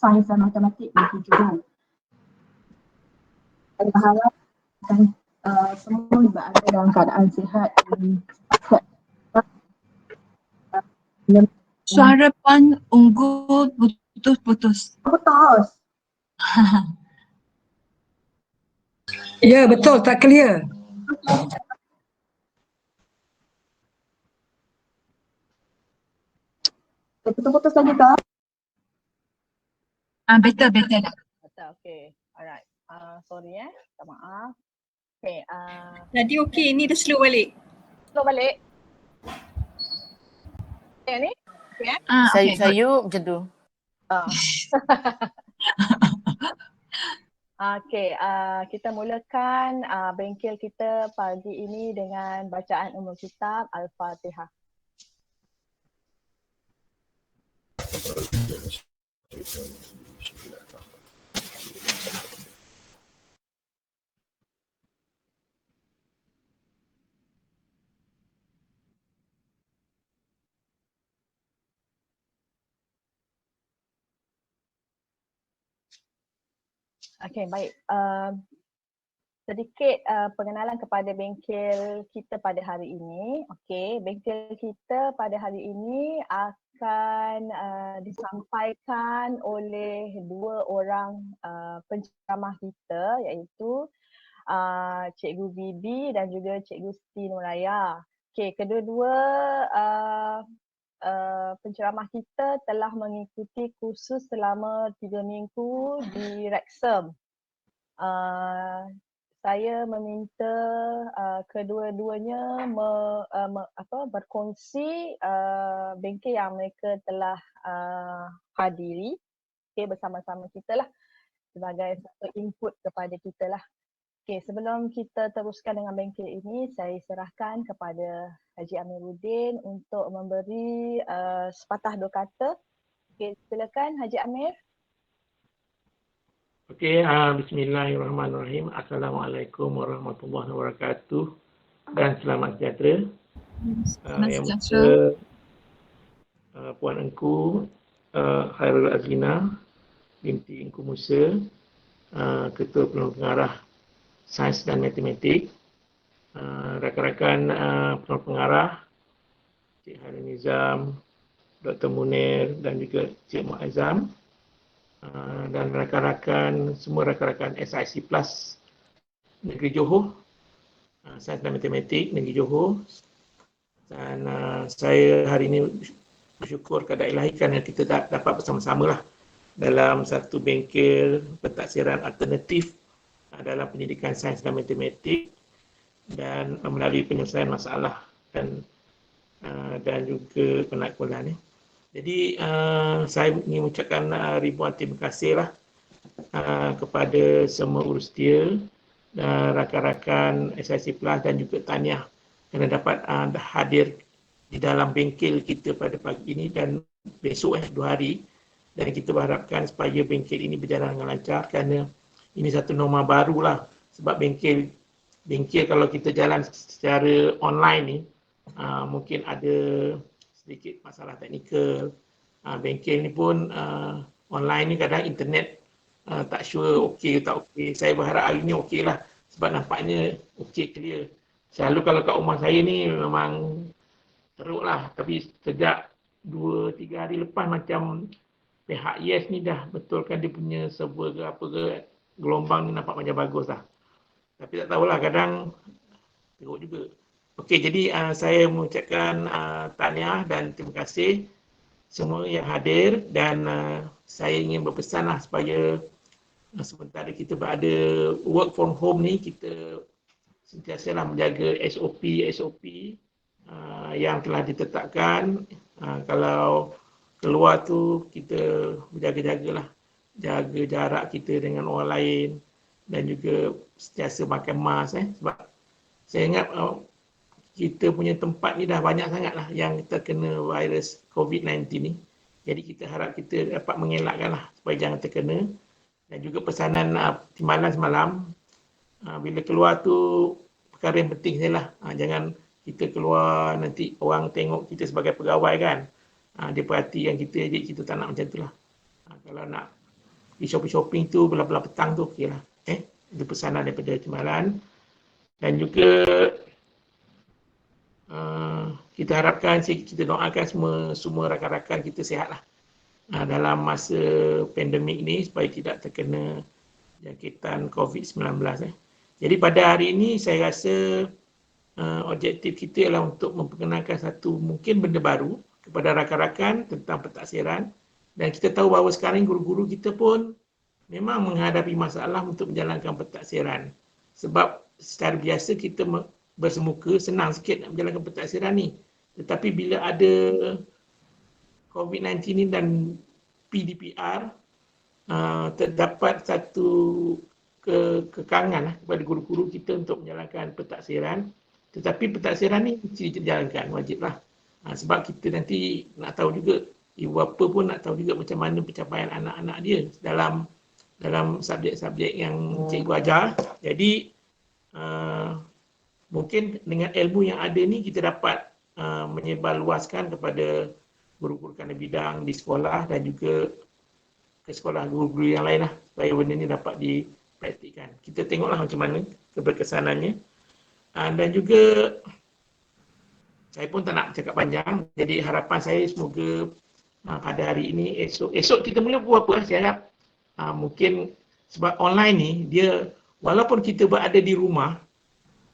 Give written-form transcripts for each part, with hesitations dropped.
sains dan matematik negeri Johor. Saya berharap semua berada dalam keadaan sihat dan Suara Puan Unggul putus-putus. putus. Ya, betul, tak clear. Putus-putus lagi tak? Betul dah. Betul, okay. Alright. Sorry minta maaf. Okay. Tadi okey, ni dah slow balik. Slow balik. Yang ni? Okay, Saya macam tu. Okay, kita mulakan bengkel kita pagi ini dengan bacaan umum kitab Al-Fatihah. Okay, baik. Sedikit pengenalan kepada bengkel kita pada hari ini. Okay, bengkel kita pada hari ini akan disampaikan oleh dua orang penceramah kita, iaitu Cikgu Bibi dan juga Cikgu Siti Nuraya. Okay, kedua-dua penceramah kita telah mengikuti kursus selama 3 minggu di Wrexham. Saya meminta kedua-duanya berkongsi bengkel yang mereka telah hadiri, bersama-sama kita lah, sebagai satu input kepada kita lah. Sebelum kita teruskan dengan bengkel ini, saya serahkan kepada Haji Amiruddin untuk memberi sepatah dua kata. Silakan Haji Amir. Bismillahirrahmanirrahim. Assalamualaikum warahmatullahi wabarakatuh dan selamat sejahtera. Yang pertama, Puan Engku Khairul Azlina binti Engku Musa, Ketua Penolong Pengarah Sains dan Matematik, rakan-rakan Penolong Pengarah Cik Harun Nizam, Dr. Munir dan juga Cik Muazzam, dan rakan-rakan, semua rakan-rakan SIC Plus Negeri Johor, Sains dan Matematik Negeri Johor. Dan saya hari ini bersyukur kepada ilahi kerana kita dapat bersama-sama lah dalam satu bengkel pentadsiran alternatif dalam pendidikan sains dan matematik dan melalui penyelesaian masalah dan juga penaklukan. Jadi saya ingin mengucapkan ribuan terima kasih lah kepada semua urustia dan rakan-rakan SIC Plus dan juga tahniah kerana dapat hadir di dalam bengkel kita pada pagi ini dan besok 2 hari, dan kita berharapkan supaya bengkel ini berjalan dengan lancar kerana ini satu norma baru lah, sebab bengkel kalau kita jalan secara online ni mungkin ada sedikit masalah teknikal. Bengkel ni pun online ni kadang internet tak sure okey tak okey. Saya berharap hari ni okey lah sebab nampaknya okey, clear. Selalu kalau kat rumah saya ni memang teruk lah, tapi sejak 2-3 hari lepas macam pihak Yes ni dah betulkan dia punya server ke apa ke, gelombang ni nampak macam bagus lah. Tapi tak tahulah, kadang teruk juga. Okey, jadi saya mengucapkan tahniah dan terima kasih semua yang hadir, dan saya ingin berpesan lah supaya sementara kita berada work from home ni, kita sentiasa lah menjaga SOP yang telah ditetapkan. Kalau keluar tu kita berjaga-jagalah, jaga jarak kita dengan orang lain dan juga sentiasa pakai mask sebab saya ingat kita punya tempat ni dah banyak sangat lah yang terkena virus COVID-19 ni. Jadi kita harap kita dapat mengelakkan lah supaya jangan terkena. Dan juga pesanan timbalan semalam, bila keluar tu perkara yang penting sajalah. Jangan kita keluar nanti orang tengok kita sebagai pegawai kan. Dia perhatikan kita, jadi kita tak nak macam tu lah. Kalau nak di shopping tu belah-belah petang tu okey lah. Itu pesanan daripada Timbalan. Dan juga kita harapkan, kita doakan semua rakan-rakan kita sihat lah dalam masa pandemik ni supaya tidak terkena jangkitan COVID-19. Jadi pada hari ini saya rasa objektif kita ialah untuk memperkenalkan satu mungkin benda baru kepada rakan-rakan tentang pentaksiran, dan kita tahu bahawa sekarang guru-guru kita pun memang menghadapi masalah untuk menjalankan pentaksiran. Sebab secara biasa kita bersemuka, senang sikit nak menjalankan pentaksiran ni. Tetapi bila ada COVID-19 ni dan PDPR, terdapat satu kekangan kepada guru-guru kita untuk menjalankan pentaksiran. Tetapi pentaksiran ni mesti dijalankan, wajiblah. Sebab kita nanti nak tahu juga, ibu bapa pun nak tahu juga macam mana pencapaian anak-anak dia dalam subjek-subjek yang cikgu ajar. Jadi mungkin dengan ilmu yang ada ni kita dapat menyebarluaskan kepada guru-guru kandang bidang di sekolah dan juga ke sekolah guru-guru yang lain lah, supaya benda ni dapat dipraktikkan. Kita tengoklah macam mana keberkesanannya. Dan juga saya pun tak nak cakap panjang, jadi harapan saya semoga pada hari ini, esok kita mula buat apa, saya harap mungkin sebab online ni dia, walaupun kita berada di rumah,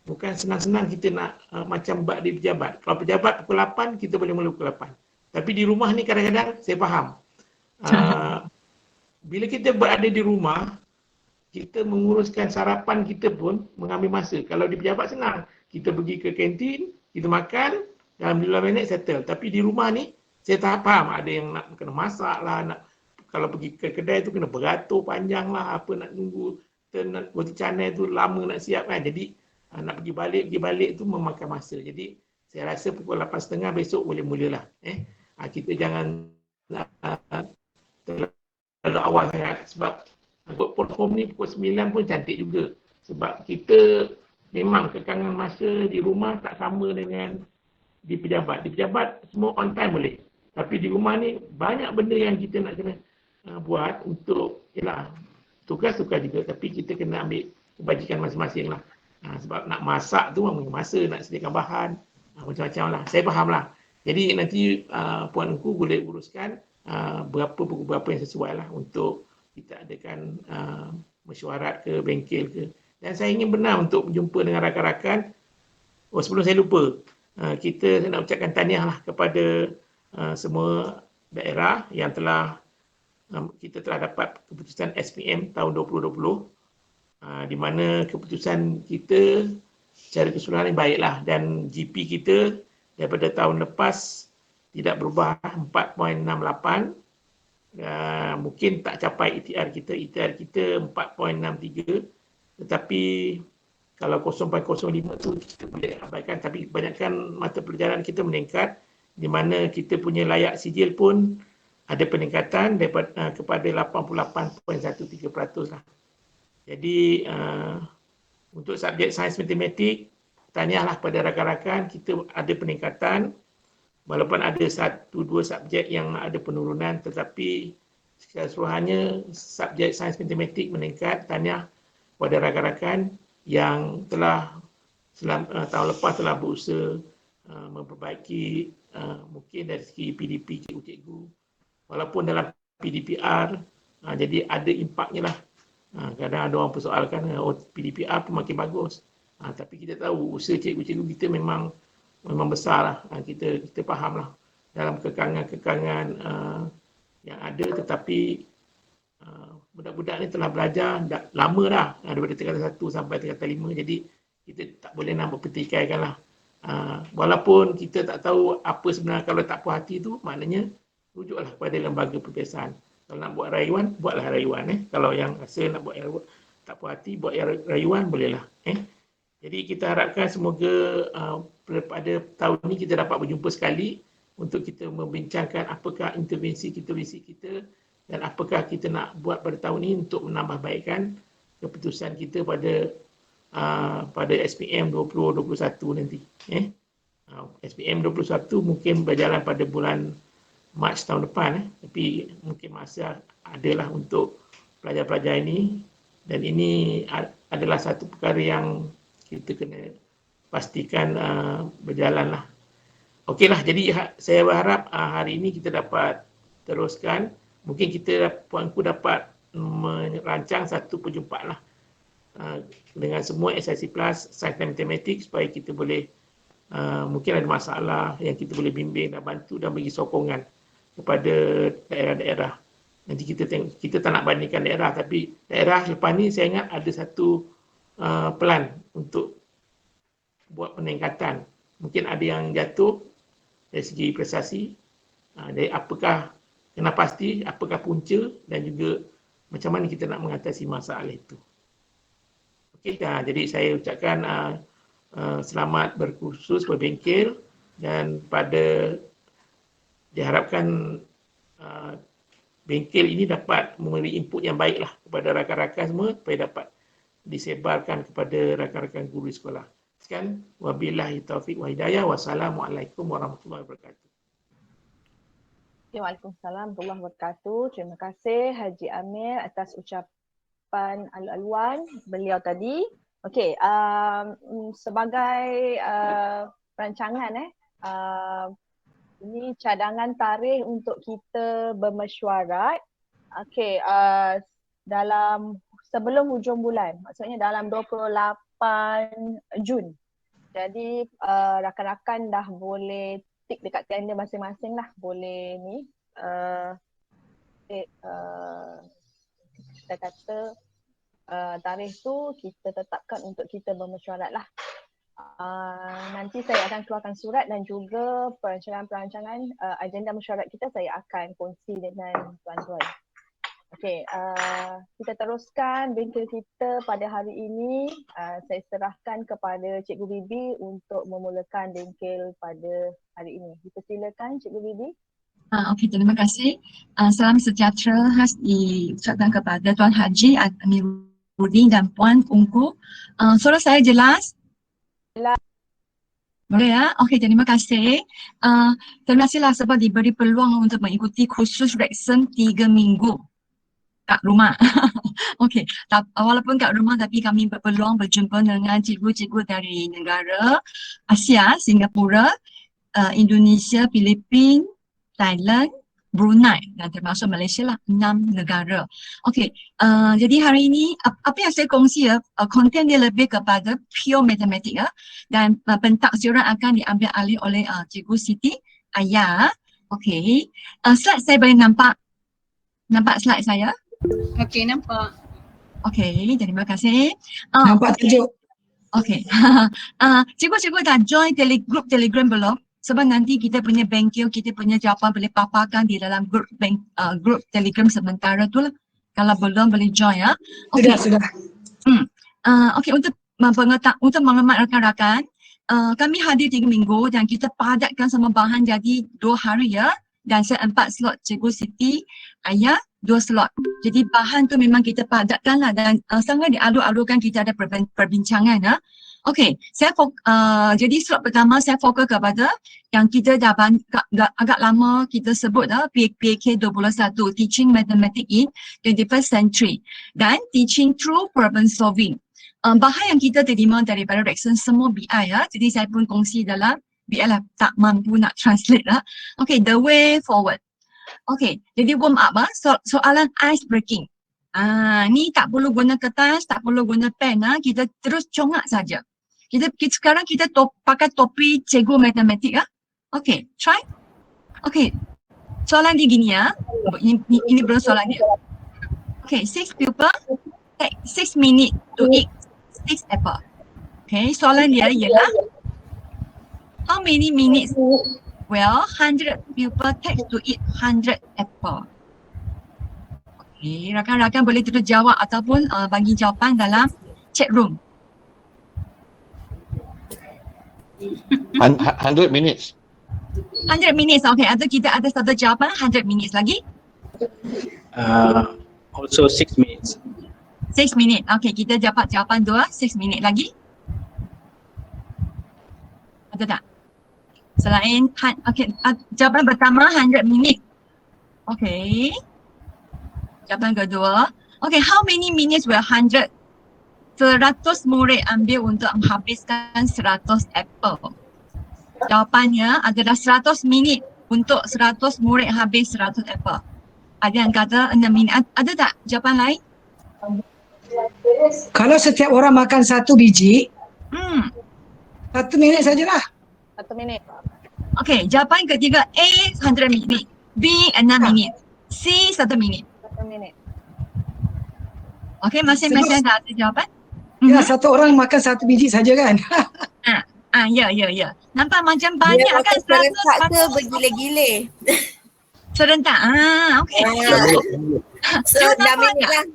bukan senang-senang kita nak macam buat di pejabat. Kalau pejabat pukul 8, kita boleh mula pukul 8. Tapi di rumah ni kadang-kadang saya faham. Bila kita berada di rumah, kita menguruskan sarapan kita pun mengambil masa. Kalau di pejabat senang, kita pergi ke kantin, kita makan, dalam 15 minit settle. Tapi di rumah ni, saya tak faham. Ada yang nak kena masak lah, kalau pergi ke kedai tu kena beratur panjang lah, apa nak tunggu, roti canai tu lama nak siap kan. Jadi nak pergi balik tu memakan masa. Jadi saya rasa pukul 8.30 besok boleh mulalah. Kita jangan terlalu awal sangat, sebab work from home ni pukul 9 pun cantik juga. Sebab kita memang kekangan masa di rumah tak sama dengan di pejabat. Di pejabat semua on time boleh. Tapi di rumah ni banyak benda yang kita nak kena buat untuk, yalah, tugas juga, tapi kita kena ambil kebajikan masing-masing lah. Sebab nak masak tu ambil masa, nak sediakan bahan, macam-macam lah. Saya faham lah. Jadi nanti Puan Engku boleh uruskan pukul berapa yang sesuai lah untuk kita adakan mesyuarat ke bengkel ke. Dan saya ingin benar untuk berjumpa dengan rakan-rakan. Sebelum saya lupa, saya nak ucapkan tahniah lah kepada semua daerah yang kita telah dapat keputusan SPM tahun 2020, di mana keputusan kita secara keseluruhan baiklah, dan GP kita daripada tahun lepas tidak berubah 4.68. Mungkin tak capai ETR kita 4.63, tetapi kalau 0.05 tu kita boleh abaikan. Tapi kebanyakan mata pelajaran kita meningkat, di mana kita punya layak sijil pun ada peningkatan daripada kepada 88.13% lah. Jadi untuk subjek sains matematik, tahniahlah pada rakan-rakan, kita ada peningkatan. Walaupun ada 1-2 subjek yang ada penurunan, tetapi secara keseluruhannya subjek sains matematik meningkat. Tahniah kepada rakan-rakan yang telah tahun lepas telah berusaha memperbaiki mungkin dari segi PDP cikgu-cikgu. Walaupun dalam PDPR, jadi ada impaknya lah. Kadang ada orang persoalkan, PDPR pun makin bagus. Tapi kita tahu usaha cikgu-cikgu kita memang besar lah. Kita faham lah dalam kekangan-kekangan yang ada, tetapi budak-budak ni telah belajar lama dah, daripada tingkatan 1 sampai tingkatan 5. Jadi kita tak boleh nak berpetikaikan lah. Walaupun kita tak tahu apa sebenarnya, kalau tak puas hati tu, maknanya rujuklah kepada lembaga perpisahan. Kalau nak buat rayuan, buatlah rayuan. Kalau yang rasa nak buat tak puas hati, buat rayuan, bolehlah. Jadi kita harapkan semoga pada tahun ini kita dapat berjumpa sekali untuk kita membincangkan apakah intervensi kita, visi kita, dan apakah kita nak buat pada tahun ini untuk menambah baikkan keputusan kita pada SPM 2021 nanti. SPM 21 mungkin berjalan pada bulan Mac tahun depan, tapi mungkin masa adalah untuk pelajar-pelajar ini, dan ini adalah satu perkara yang kita kena pastikan berjalan lah. Okeylah, jadi saya berharap hari ini kita dapat teruskan. Mungkin puanku dapat merancang satu perjumpaan lah dengan semua SIC Plus, Sains dan Matematik, supaya kita boleh mungkin ada masalah yang kita boleh bimbing dan bantu dan bagi sokongan kepada daerah-daerah. Nanti kita tak nak bandingkan daerah, tapi daerah lepas ni saya ingat ada satu plan untuk buat peningkatan. Mungkin ada yang jatuh dari segi prestasi, dari apakah kena pasti, apakah punca, dan juga macam mana kita nak mengatasi masalah itu. Okey, jadi saya ucapkan selamat berkursus berbengkel, dan diharapkan bengkel ini dapat memberi input yang baiklah kepada rakan-rakan semua supaya dapat disebarkan kepada rakan-rakan guru sekolah. Sekian, wabillahi taufiq wa hidayah. Wassalamualaikum warahmatullahi wabarakatuh. Waalaikumsalam warahmatullahi wabarakatuh. Terima kasih Haji Amir atas ucapan alu-aluan beliau tadi. Okey, sebagai perancangan ini cadangan tarikh untuk kita bermesyuarat. Okey, dalam sebelum hujung bulan, maksudnya dalam 28 Jun. Jadi rakan-rakan dah boleh tik dekat kalender masing-masing lah, boleh ni kita kata tarikh tu kita tetapkan untuk kita bermesyuarat lah. Nanti saya akan keluarkan surat dan juga perancangan-perancangan agenda mesyuarat kita saya akan kongsi dengan tuan-tuan. Okey, kita teruskan bengkel kita pada hari ini. Saya serahkan kepada Cikgu Bibi untuk memulakan bengkel pada hari ini. Dipersilakan Cikgu Bibi. Okey, terima kasih. Salam sejahtera khas diucapkan kepada Tuan Haji Amiruddin dan Puan Ungku. Suara saya jelas? Jelas. Boleh ya? Okey, terima kasih. Terima kasihlah sebab diberi peluang untuk mengikuti kursus Rexon 3 minggu kat rumah. Okey, walaupun kat rumah tapi kami berpeluang berjumpa dengan cikgu-cikgu dari negara Asia, Singapura, Indonesia, Filipina, Thailand, Brunei dan termasuk Malaysia lah, 6 negara. Okey, jadi hari ini apa yang saya kongsi konten dia lebih kepada pure matematik dan pentaksiran akan diambil alih oleh Cikgu Siti Aya. Okey, slide saya boleh nampak slide saya? Okey, nampak. Okey, terima kasih. Nampak tajuk. Okey. Cikgu-cikgu dah join group Telegram belum? Sebab nanti kita punya bengkel, kita punya jawapan boleh paparkan di dalam group Telegram sementara tu lah. Kalau belum boleh join ya. Okay. Sudah. Okey, untuk mengemat rakan-rakan, kami hadir 3 minggu dan kita padatkan semua bahan jadi 2 hari ya. Dan saya 4 slot Cikgu Siti Aya 2 slot. Jadi bahan tu memang kita padatkan lah dan sangat dialu-alukan kita ada perbincangan ya. Okey, jadi slot pertama saya fokus kepada yang kita dah agak lama kita sebut PAK 21, Teaching Mathematics in 21st Century dan Teaching Through Problem Solving. Bahan yang kita terima daripada Rexon semua BI ya, jadi saya pun kongsi dalam BI lah, tak mampu nak translate lah. Okey, the way forward. Okey, jadi warm up soalan ice breaking. Ni tak perlu guna kertas, tak perlu guna pen kita terus congak saja. Sekarang kita pakai topi cikgu matematik Okey, try. Okey. Soalan dia gini ya. Ini belum soalan dia. Okey, 6 pupil take 6 minutes to eat 6 apple. Okey, soalan dia ialah how many minutes will 100 pupil take to eat 100 apple? Okey, rakan-rakan boleh terus jawab ataupun bagi jawapan dalam chat room. 100 minutes. 100 minutes, okey. Atau kita ada satu jawapan 100 minutes lagi? Also 6 minutes. 6 minit. Okey, kita dapat jawapan 2, 6 minit lagi. Ada tak? Selain, okey, jawapan pertama 100 minit. Okey. Jawapan kedua, Okay, how many minutes will 100 murid ambil untuk menghabiskan 100 apple? Jawapannya adalah 100 minit untuk 100 murid habis 100 apple. Ada yang kata 6 minit. Ada tak jawapan lain? Kalau setiap orang makan 1 biji, 1 minit sajalah. 1 minit. Okay, jawapan ketiga A 100 minit, B 6 minit, C 1 minit. 1 minit. Okay, masing-masing ada jawapan? Ya, satu orang makan 1 biji saja kan. Ya. Nampak macam Dia banyak kan? makan serentak ke bergila-gila? Serentak. Okay. So 6 minit lah.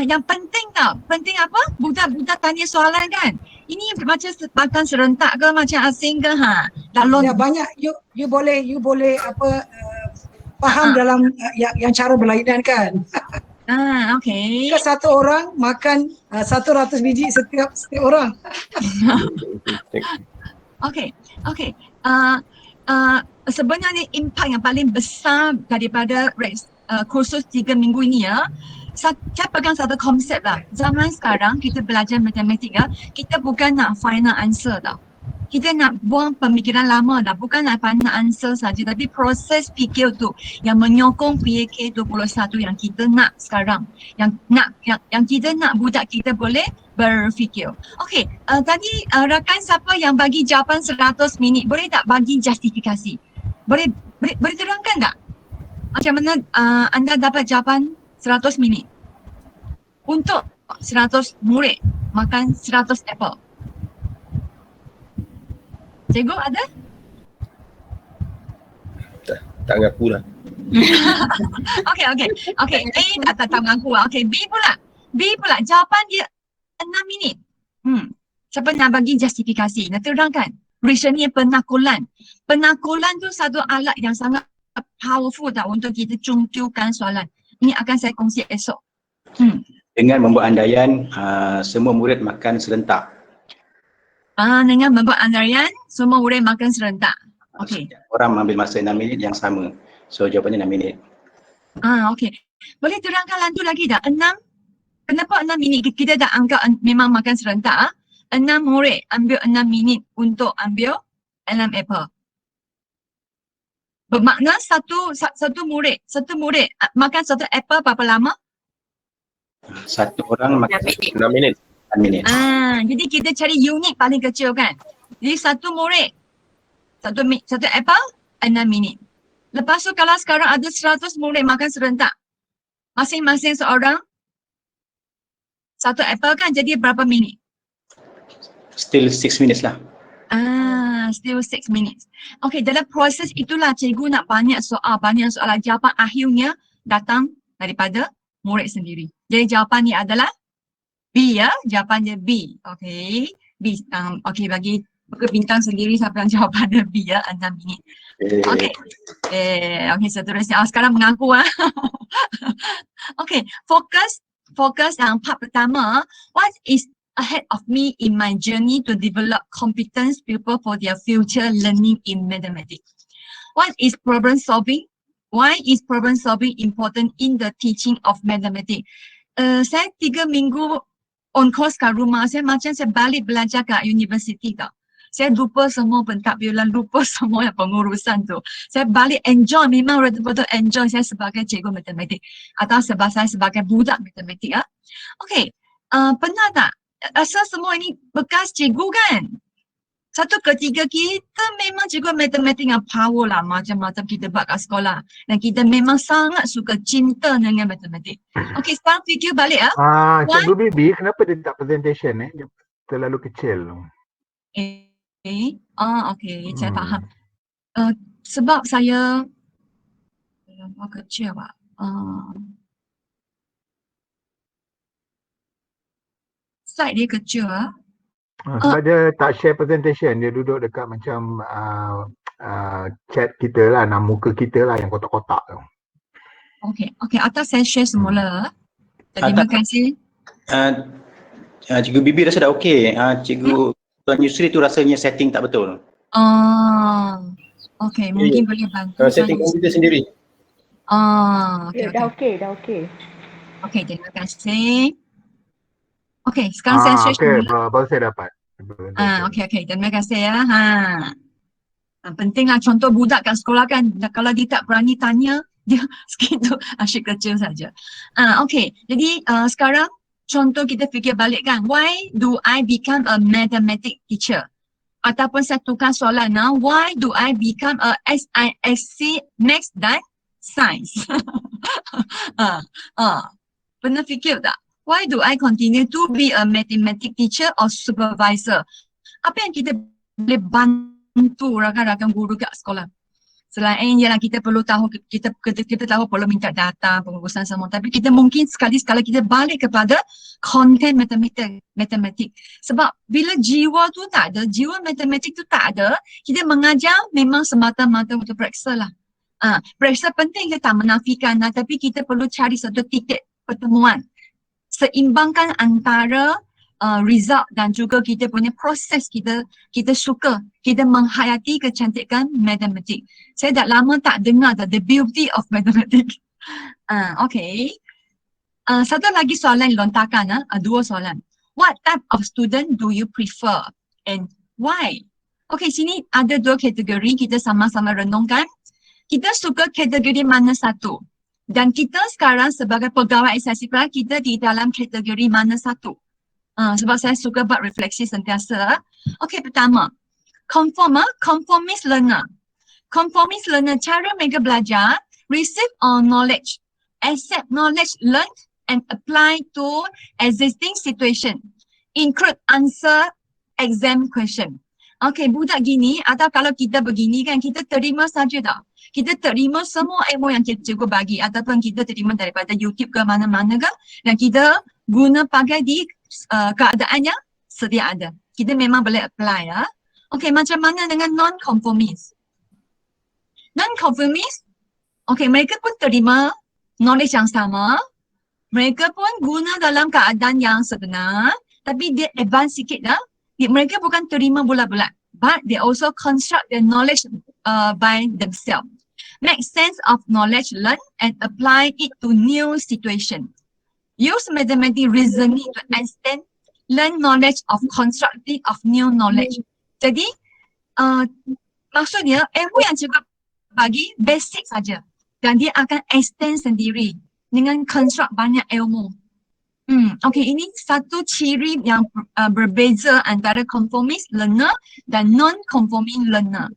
Yang penting tau. Penting apa? Budak-budak tanya soalan kan? Ini macam makan serentak ke macam asing ke? Dalam Ya, banyak you boleh faham dalam yang cara berlainan kan. okay. Jika satu orang makan 100 biji setiap orang. Okay. Sebenarnya impak yang paling besar daripada kursus 3 minggu ini ya, saya pegang satu konsep lah. Zaman sekarang kita belajar matematik ya, kita bukan nak final answer tau. Kita nak buang pemikiran lama dah, bukan nak final answer saja, tapi proses fikir tu yang menyokong PAK 21 yang kita nak sekarang. Yang kita nak budak kita boleh berfikir. Okey, tadi rakan siapa yang bagi jawapan 100 minit, boleh tak bagi justifikasi? Boleh terangkan tak? Macam mana anda dapat jawapan 100 minit untuk 100 murid makan 100 apple? Cikgu ada? Tak ngaku lah. Okay. A tak mengaku. Okay, B pula jawapan dia 6 minit. Siapa nak bagi justifikasi? Nak terangkan. Reasonnya penakulan. Penakulan tu satu alat yang sangat powerful tau untuk kita cungcukan soalan. Ini akan saya kongsi esok. Dengan membuat andaian semua murid makan serentak. Dengan membuat andaian semua murid makan serentak. Okey. Orang mengambil masa 6 minit yang sama. So jawapannya 6 minit. Okey. Boleh terangkan lantu lagi tak? 6? Kenapa 6 minit? Kita dah anggap memang makan serentak. 6 murid ambil 6 minit untuk ambil 6 apple. Bermakna satu murid makan satu apple berapa lama? Satu orang makan 6 minit. 6 minit. Jadi kita cari unit paling kecil kan. Jadi satu murid, satu apple, 6 minit. Lepas tu kalau sekarang ada 100 murid makan serentak, masing-masing seorang satu apple kan, jadi berapa minit? Still 6 minutes lah. Still 6 minutes. Okay, dalam proses itulah cikgu nak banyak soalan. Jawapan akhirnya datang daripada murid sendiri. Jadi jawapan ni adalah B ya, jawapannya B. Okay, B. Okay, bagi bintang sendiri siapa yang jawapannya B ya, 6 minit. Okay. Okay, seterusnya. Sekarang mengaku Okay, fokus yang part pertama. What is ahead of me in my journey to develop competence people for their future learning in mathematics? What is problem solving? Why is problem solving important in the teaching of mathematics? Saya 3 minggu on course kat rumah, saya macam saya balik belajar kat universiti tau. Saya lupa semua pentadbiran, lupa semua yang pengurusan tu. Saya balik enjoy, memang betul-betul enjoy saya sebagai cikgu matematik atau saya sebagai budak matematik. Okay, pernah tak rasa semua ini bekas cikgu kan? Satu ketika kita memang cikgu matematik yang power lah, macam-macam kita buat kat sekolah. Dan kita memang sangat suka cinta dengan matematik. Okay, sekarang fikir balik Cikgu Bibi, kenapa dia tak presentation Dia terlalu kecil. Okay, saya faham. Sebab saya kecil pak. Slide dia kecil Sebab dia tak share presentation, dia duduk dekat macam chat kita lah, nama muka kita lah yang kotak-kotak tu. Okay, atas saya share semula. Terima kasih. Cikgu Bibi rasa dah okey. Cikgu Tuan Yusri tu rasanya setting tak betul. Okay, mungkin boleh bantu. Setting komputer sendiri. Okay. Dah okey. Okey, terima kasih. Okey, sekarang saya switch Okey, dulu. baru saya dapat. Okey, terima kasih ya. Pentinglah contoh budak kat sekolah kan, kalau dia tak berani tanya, dia segitu asyik kecil saja. Okey, jadi sekarang contoh kita fikir balik kan, why do I become a mathematics teacher? Ataupun saya tukar soalan, why do I become a SISC Maths dan Science? Pernah fikir tak? Why do I continue to be a mathematics teacher or supervisor? Apa yang kita boleh bantu rakan-rakan guru kat sekolah? Selain ialah kita perlu tahu, kita tahu perlu minta data, pengurusan semua, tapi kita mungkin sekali-sekala kita balik kepada konten matematik. Sebab bila jiwa tu tak ada, jiwa matematik tu tak ada, kita mengajar memang semata-mata untuk periksa lah. Periksa penting, kita tak menafikan, tapi kita perlu cari satu titik pertemuan. Seimbangkan antara result dan juga kita punya proses, kita suka, kita menghayati kecantikan matematik. Saya dah lama tak dengar the beauty of mathematics. Okay. Satu lagi soalan lontakan, dua soalan. What type of student do you prefer and why? Okay, sini ada dua kategori, kita sama-sama renungkan. Kita suka kategori mana satu? Dan kita sekarang sebagai pegawai eksekutif kita di dalam kategori mana satu? Sebab saya suka buat refleksi sentiasa. Okey, pertama, conformist learner. Conformist learner, cara mereka belajar, receive all knowledge, accept knowledge learned and apply to existing situation, include answer exam question. Okey, budak gini atau kalau kita begini kan, kita terima saja tak? Kita terima semua ilmu yang cikgu bagi ataupun kita terima daripada YouTube ke mana-mana ke, dan kita guna pakai di keadaan yang sedia ada. Kita memang boleh apply ya. Okey, macam mana dengan non-conformist? Non-conformist, okey, mereka pun terima knowledge yang sama, mereka pun guna dalam keadaan yang sebenar, tapi dia advance sikit dah. Mereka bukan terima bulat-bulat, but they also construct their knowledge by themselves. Make sense of knowledge learned and apply it to new situation. Use mathematical reasoning to understand, learn knowledge of constructing of new knowledge. Jadi, maksudnya ilmu yang cikgu bagi basic saja dan dia akan extend sendiri dengan construct banyak ilmu. Okey, ini satu ciri yang berbeza antara conformist learner dan non-conforming learner.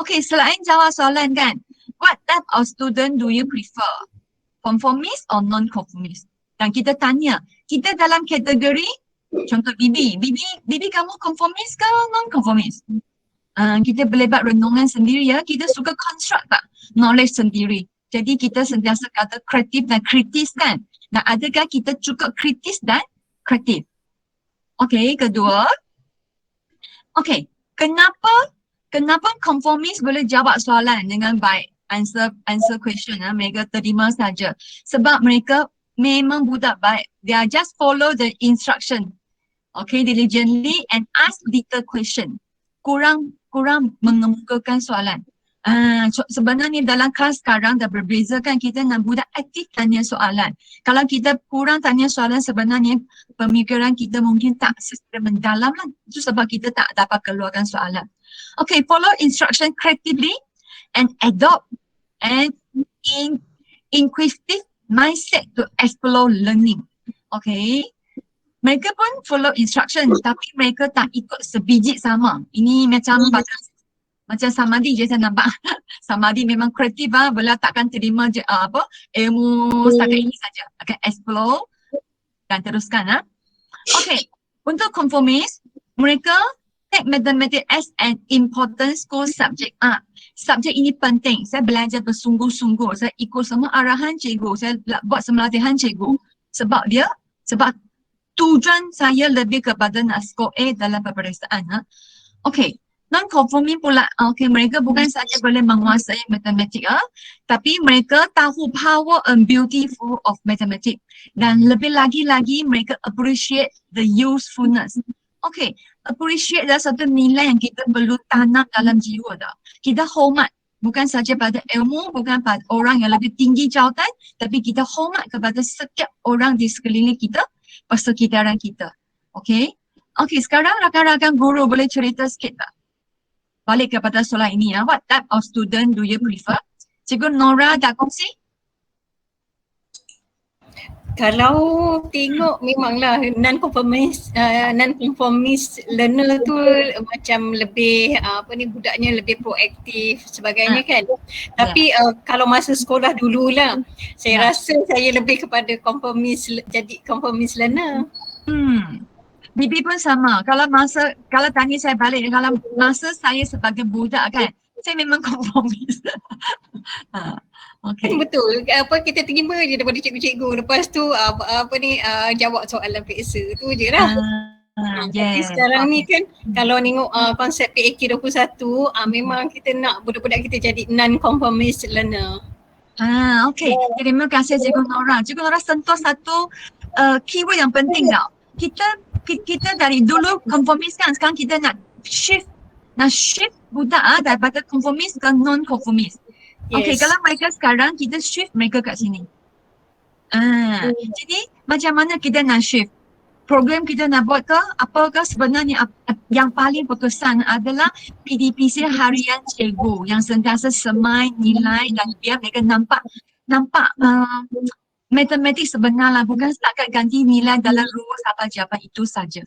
Okey, selain jawab soalan kan, what type of student do you prefer? Conformist or non-conformist? Dan kita tanya, kita dalam kategori, contoh Bibi kamu conformist ke non-conformist? Kita boleh buat renungan sendiri ya, kita suka construct tak knowledge sendiri. Jadi kita sentiasa kata kreatif dan kritis kan? Dan adakah kita cukup kritis dan kreatif? Okey, kedua. Okey, kenapa conformist boleh jawab soalan dengan baik? Answer question, mereka terima saja. Sebab mereka memang budak baik. They are just follow the instruction. Okay, diligently and ask little question. Kurang mengemukakan soalan. Sebenarnya dalam kelas sekarang dah berbeza kan, kita nak budak aktif tanya soalan. Kalau kita kurang tanya soalan, sebenarnya pemikiran kita mungkin tak secara mendalam lah. Itu sebab kita tak dapat keluarkan soalan. Okay, follow instruction creatively and adopt an inquisitive mindset to explore learning. Okay. Mereka pun follow instruction tapi mereka tak ikut sebiji sama. Ini macam Samadhi je saya nampak. Samadhi memang kreatif boleh takkan terima je ilmu setakat ini saja. Akan explore dan teruskan Okay, untuk conformist, mereka take mathematics as an important school subject. Subjek ini penting. Saya belajar bersungguh-sungguh. Saya ikut semua arahan cikgu. Saya buat semua latihan cikgu. Sebab tujuan saya lebih kepada nak score A dalam peperiksaan. Okay, non-conforming pula. Okay, mereka bukan saja boleh menguasai matematik, tapi mereka tahu power and beautiful of mathematics. Dan lebih lagi mereka appreciate the usefulness. Okay, appreciate adalah satu nilai yang kita perlu tanam dalam jiwa dah. Kita hormat Bukan saja pada ilmu, bukan pada orang yang lebih tinggi jawatan, tapi kita hormat kepada setiap orang di sekeliling kita, persekitaran kita. Okay? Okay, sekarang rakan-rakan guru boleh cerita sikit tak? Balik kepada soalan ini ya. What type of student do you prefer? Cikgu Nora tak kongsi? Kalau tengok memanglah non-conformist learner tu macam lebih budaknya lebih proaktif sebagainya kan. Tapi kalau masa sekolah dululah saya rasa saya lebih kepada jadi conformist learner. Bibi pun sama. Kalau tanya saya balik, kalau masa saya sebagai budak kan, saya memang konformis. Okay. Betul. Kita terima je daripada cikgu-cikgu. Lepas tu jawab soalan periksa tu je lah. Tapi sekarang ni kan kalau tengok konsep PAK 21 memang kita nak budak-budak kita jadi non-conformist learner. Okay. Terima kasih Cikgu Nora. Cikgu Nora sentuh satu keyword yang penting tau. Kita dari dulu conformist kan, sekarang kita nak shift budak daripada conformist ke non-conformist. Okay, kalau mereka sekarang, kita shift mereka kat sini. Jadi macam mana kita nak shift? Program kita nak buat ke? Apakah sebenarnya yang paling berkesan adalah PDPC harian cikgu yang sentiasa semai nilai dan biar mereka nampak matematik sebenar lah, bukan setakat ganti nilai dalam rumus apa itu saja.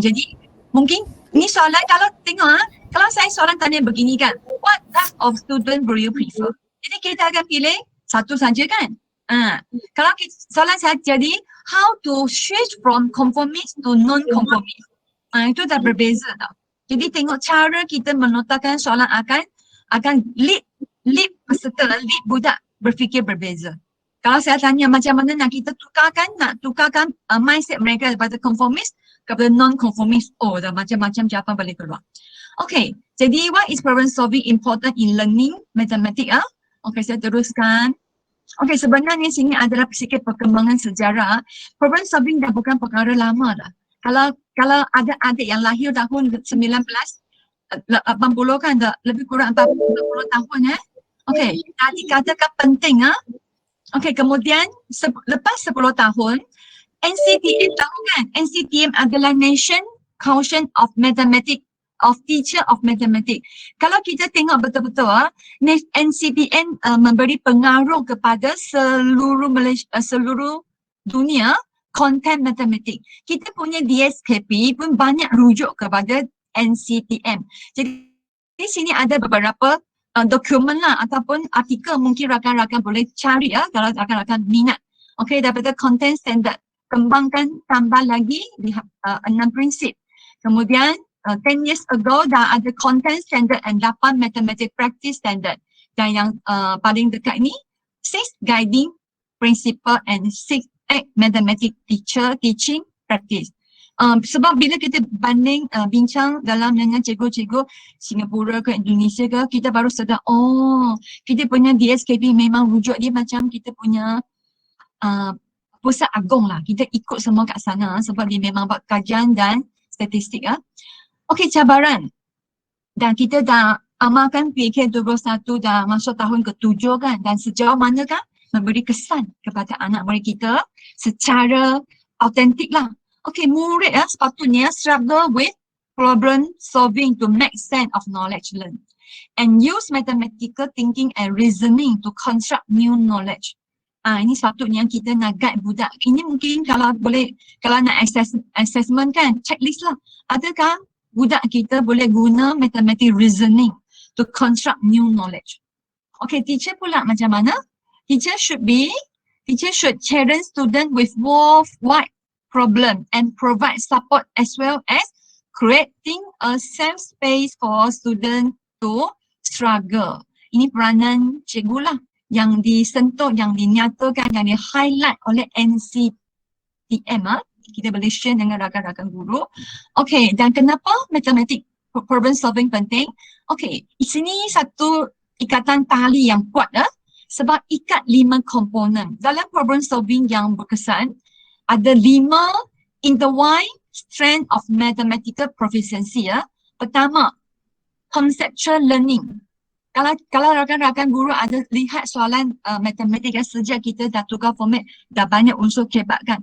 Jadi mungkin ni soalan kalau tengok kalau saya soalan tanya begini kan, what type of student will you prefer? Jadi kita akan pilih satu saja kan. Kalau soalan saya jadi how to switch from conformist to non-conformist. Itu dah berbeza tau. Jadi tengok cara kita menotakan soalan akan lead peserta, lead budak berfikir berbeza. Kalau saya tanya macam mana nak kita tukarkan mindset mereka daripada conformist kepada non-conformist, dah macam-macam jawapan boleh keluar. Okay, jadi why is problem solving important in learning mathematics? Okay, saya teruskan. Okay, sebenarnya sini adalah sikit perkembangan sejarah. Problem solving dah bukan perkara lama dah. Kalau ada adik yang lahir tahun 1980 kan, dah lebih kurang 40 tahun Okay, dah dikatakan penting Okay, kemudian lepas 10 tahun, NCTM tahu kan? NCTM adalah Nation Council of Mathematics, of Teacher of Mathematics. Kalau kita tengok betul-betul, NCTM memberi pengaruh kepada seluruh dunia konten matematik. Kita punya DSKP pun banyak rujuk kepada NCTM. Jadi di sini ada beberapa dokumen lah ataupun artikel mungkin rakan-rakan boleh cari kalau rakan-rakan minat. Okay, daripada content standard. Kembangkan tambah lagi 6 prinsip. Kemudian 10 years ago dah ada content standard and 8 mathematics practice standard. Dan yang paling dekat ni 6 guiding principle and 6 mathematics teaching practice. Sebab bila kita bincang dengan cikgu-cikgu Singapura ke Indonesia ke, kita baru sedar, kita punya DSKP memang rujuk dia macam kita punya pusat agung lah. Kita ikut semua kat sana sebab dia memang buat kajian dan statistik. Okey, cabaran. Dan kita dah amalkan PAK 21 dah masuk tahun ke-7 kan, dan sejauh manakah memberi kesan kepada anak murid kita secara autentik lah. Okay, murid sepatutnya struggle with problem solving to make sense of knowledge learned and use mathematical thinking and reasoning to construct new knowledge. Ini sepatutnya kita nak guide budak. Ini mungkin kalau boleh, kalau nak assessment kan, checklist lah. Adakah budak kita boleh guna mathematical reasoning to construct new knowledge? Okay, teacher pula macam mana? Teacher should challenge student with wide problem and provide support as well as creating a safe space for student to struggle. Ini peranan cikgu lah yang disentuh, yang dinyatakan, yang di-highlight oleh NCTM. Kita boleh share dengan rakan-rakan guru. Okay, dan kenapa matematik problem solving penting? Okay, di sini satu ikatan tali yang kuat sebab ikat 5 komponen. Dalam problem solving yang berkesan, ada 5 intertwined strand of mathematical proficiency. Pertama, conceptual learning. kalau rakan-rakan guru ada lihat soalan matematika sejak kita dah tukar format, dah banyak unsur kebat kan.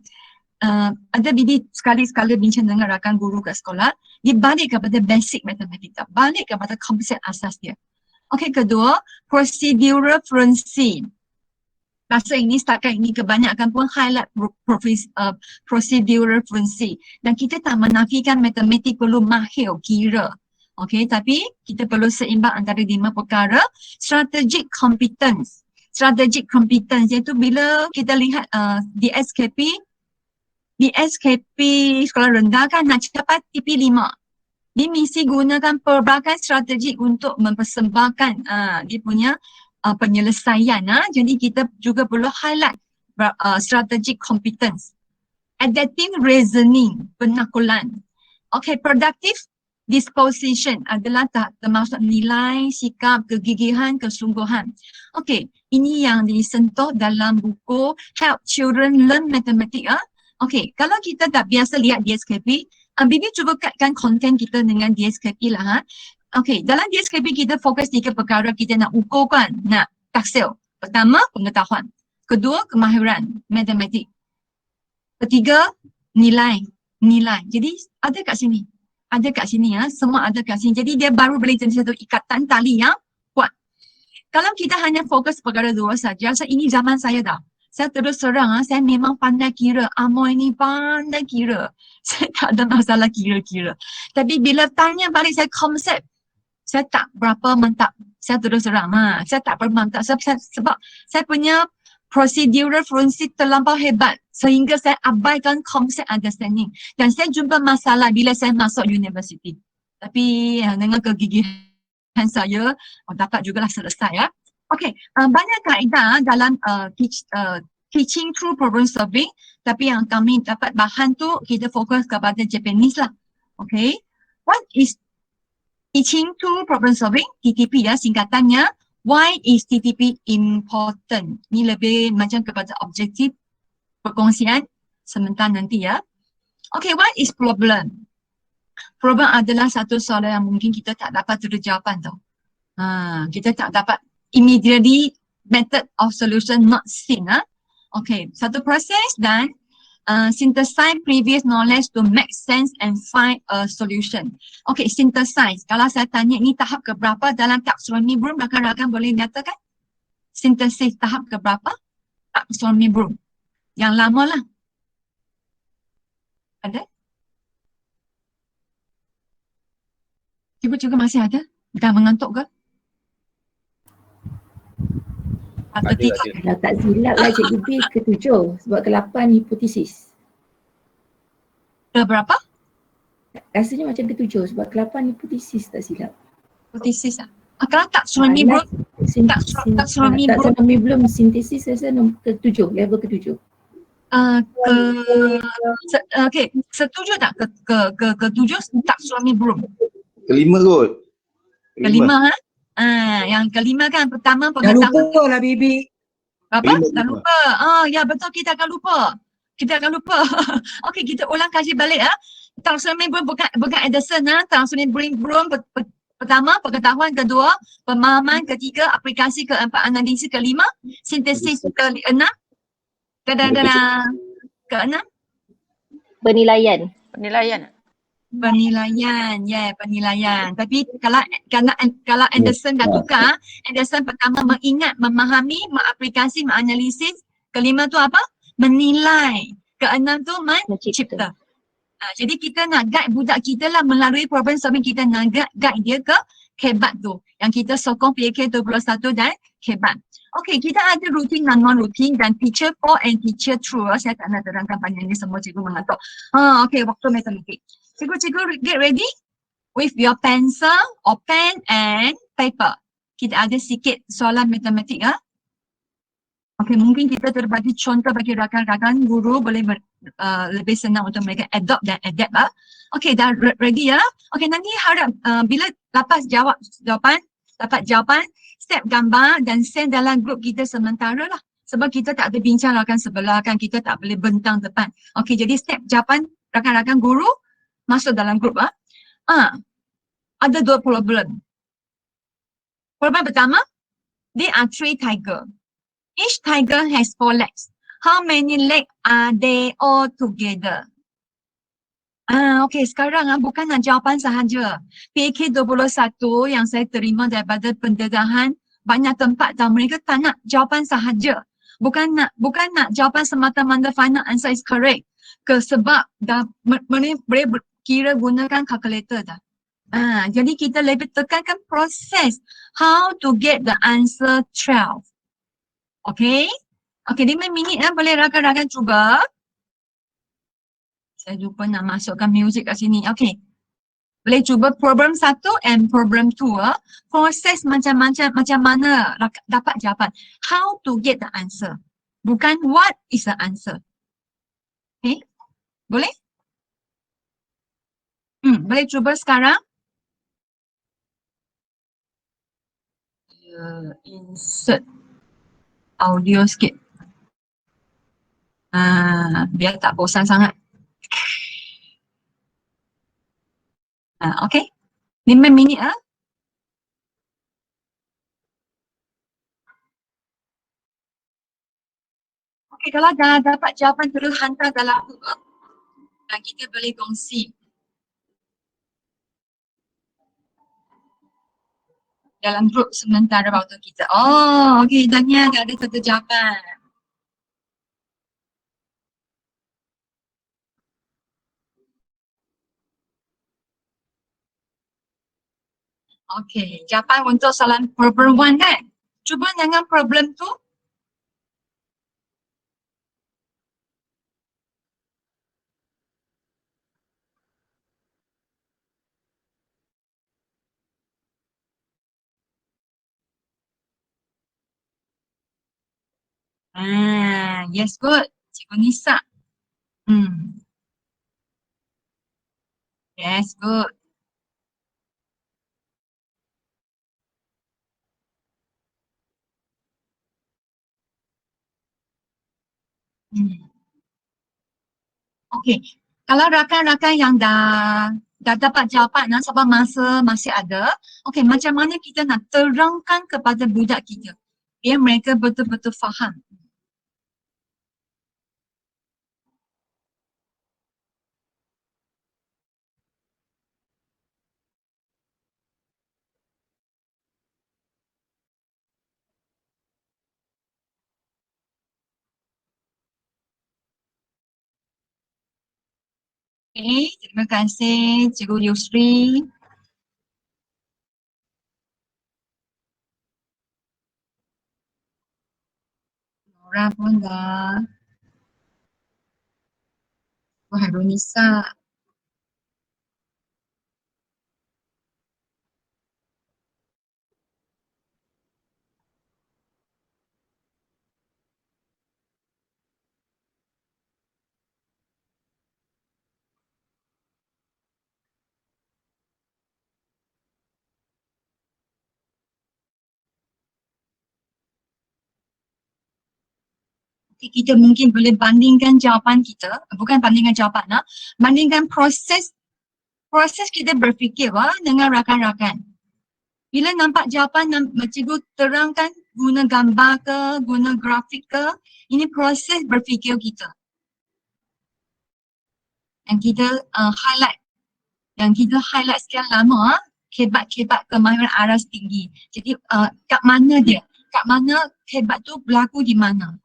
Ada Bibi sekali-sekala bincang dengan rakan guru kat sekolah, dia balik kepada basic matematika, balik kepada konsep asas dia. Okey, kedua, procedural fluency. Bahasa ini setakat ini kebanyakan pun highlight procedural fluency. Dan kita tak menafikan matematik perlu mahir kira. Okey, tapi kita perlu seimbang antara 5 perkara. Strategic competence. Strategic competence iaitu bila kita lihat di SKP sekolah rendah kan nak capai TP5. Dia mesti gunakan perbagai strategi untuk mempersembahkan dia punya penyelesaian. Jadi kita juga perlu highlight strategic competence. Adaptive reasoning, penakulan. Okay, productive disposition adalah termasuk nilai, sikap, kegigihan, kesungguhan. Okay, ini yang disentuh dalam buku Help Children Learn Mathematics. Okay, kalau kita tak biasa lihat DSKP, Bibi cuba kaitkan konten kita dengan DSKP lah. Okay, dalam DSKP kita fokus 3 perkara kita nak ukur kan, nak tahsil. Pertama, pengetahuan. Kedua, kemahiran matematik. Ketiga, nilai. Jadi ada kat sini. Ada kat sini semua ada kat sini. Jadi dia baru boleh jadi satu ikatan tali yang kuat. Kalau kita hanya fokus perkara 2 saja, ini zaman saya dah. Saya terus terang, saya memang pandai kira. Amoy ni pandai kira. Saya tak ada masalah kira-kira. Tapi bila tanya balik saya konsep, saya tak berapa mantap. Saya terus terang, saya tak berapa mantap. Sebab saya punya procedural fluency terlampau hebat sehingga saya abaikan konsep understanding. Dan saya jumpa masalah bila saya masuk universiti. Tapi dengan kegigihan saya, dapat jugalah selesai ya. Okay, banyak kaedah dalam teaching through problem solving, tapi yang kami dapat bahan tu kita fokus kepada Japanese lah. Okay, what is teaching through problem solving? TTP singkatannya. Why is TTP important? Ni lebih macam kepada objektif perkongsian sebentar nanti ya. Okay, what is problem? Problem adalah satu soalan yang mungkin kita tak dapat terus jawapan tau. Kita tak dapat immediately method of solution not seen. Okay, satu proses dan synthesize previous knowledge to make sense and find a solution. Okay, synthesize. Kalau saya tanya ini tahap keberapa dalam taksonomi Bloom, rakan-rakan boleh nyatakan? Synthesis tahap keberapa? Taksonomi Bloom. Yang lama lah. Ada? Cikgu masih ada? Dah mengantuk ke? Atau tidak? Kalau tak silap lah Cikgu B ke-7 sebab ke-8 hipotesis. Berapa? Rasanya macam ke-7 sebab ke-8 hipotesis tak silap. Hipotesis kalau taksonomi Bloom, taksonomi Bloom sintesis rasa ke-7, level ke-7. Okay, setuju tak ke-7 taksonomi Bloom? Kelima kot. Kelima yang kelima kan pertama Dah lupa lah Bibi. Apa? Dah lupa. Ya betul, kita akan lupa. Okey, kita ulang kaji balik Taksonomi Bloom bukan Anderson Taksonomi Bloom pertama pengetahuan, kedua pemahaman, ketiga aplikasi, keempat analisis, kelima sintesis, keenam keenam Penilaian. Penilaian. Tapi kalau Anderson dah tukar, Anderson pertama mengingat, memahami, mengaplikasi, menganalisis. Kelima tu apa? Menilai. Keenam tu mencipta. Jadi kita nak guide budak kita lah melalui problem solving, kita nak guide dia ke KEBAT tu. Yang kita sokong PK 21 dan KEBAT. Okey, kita ada rutin dan non-rutin dan teacher 4 and teacher true. Saya tak nak terangkan panjang ni, semua cikgu mengantuk. Okey, waktu matematik. Cikgu get ready with your pencil or pen and paper. Kita ada sikit soalan matematik Okey, mungkin kita terbagi contoh bagi rakan-rakan guru boleh lebih senang untuk mereka adopt dan adapt Okey, dah ready Okey, nanti harap bila lepas jawapan, dapat jawapan, step gambar dan send dalam grup kita sementara lah. Sebab kita tak ada bincang rakan sebelah kan, kita tak boleh bentang depan. Okey, jadi step jawapan rakan-rakan guru masuk dalam grup Ada 2 problem. Problem pertama, there are 3 tiger. Each tiger has 4 legs. How many legs are they all together? Okey, sekarang bukan nak jawapan sahaja. PK21 yang saya terima daripada pendedahan banyak tempat dan mereka tak nak jawapan sahaja. Bukan nak jawapan semata-mata final answer is correct. Sebab dah boleh kira gunakan calculator dah. Jadi kita lebih tekankan proses how to get the answer 12. Okay? Okay, 5 minit boleh rakan-rakan cuba. Saya lupa nak masukkan muzik kat sini. Okay. Boleh cuba problem 1 and problem 2. Proses macam mana dapat jawapan. How to get the answer. Bukan what is the answer. Okay. Boleh? Boleh cuba sekarang. Insert audio sikit. Biar tak bosan sangat. Okay. 5 minit Okay, kalau dah dapat jawapan terus hantar dalam group dan kita boleh kongsi dalam grup sementara waktu kita. Oh, okay, Dania dah ada satu jawapan. Okay, jawapan untuk soalan problem 1 kan? Cuba dengan problem 2. Yes, good. Cikgu Nisa. Yes, good. Okay, kalau rakan-rakan yang dah dapat jawapan sampai masa masih ada, okay, macam mana kita nak terangkan kepada budak kita biar mereka betul-betul faham. Okay, terima kasih Cikgu Yusri. Nora pun dah. Harunisa. Kita mungkin boleh bandingkan jawapan kita, bukan bandingkan jawapan, bandingkan proses kita berfikir dengan rakan-rakan. Bila nampak jawapan, cikgu terangkan guna gambar ke, guna grafik ke, ini proses berfikir kita. Yang kita highlight sekian lama, hebat-hebat kemahiran aras tinggi. Jadi kat mana dia? Kat mana hebat tu berlaku di mana?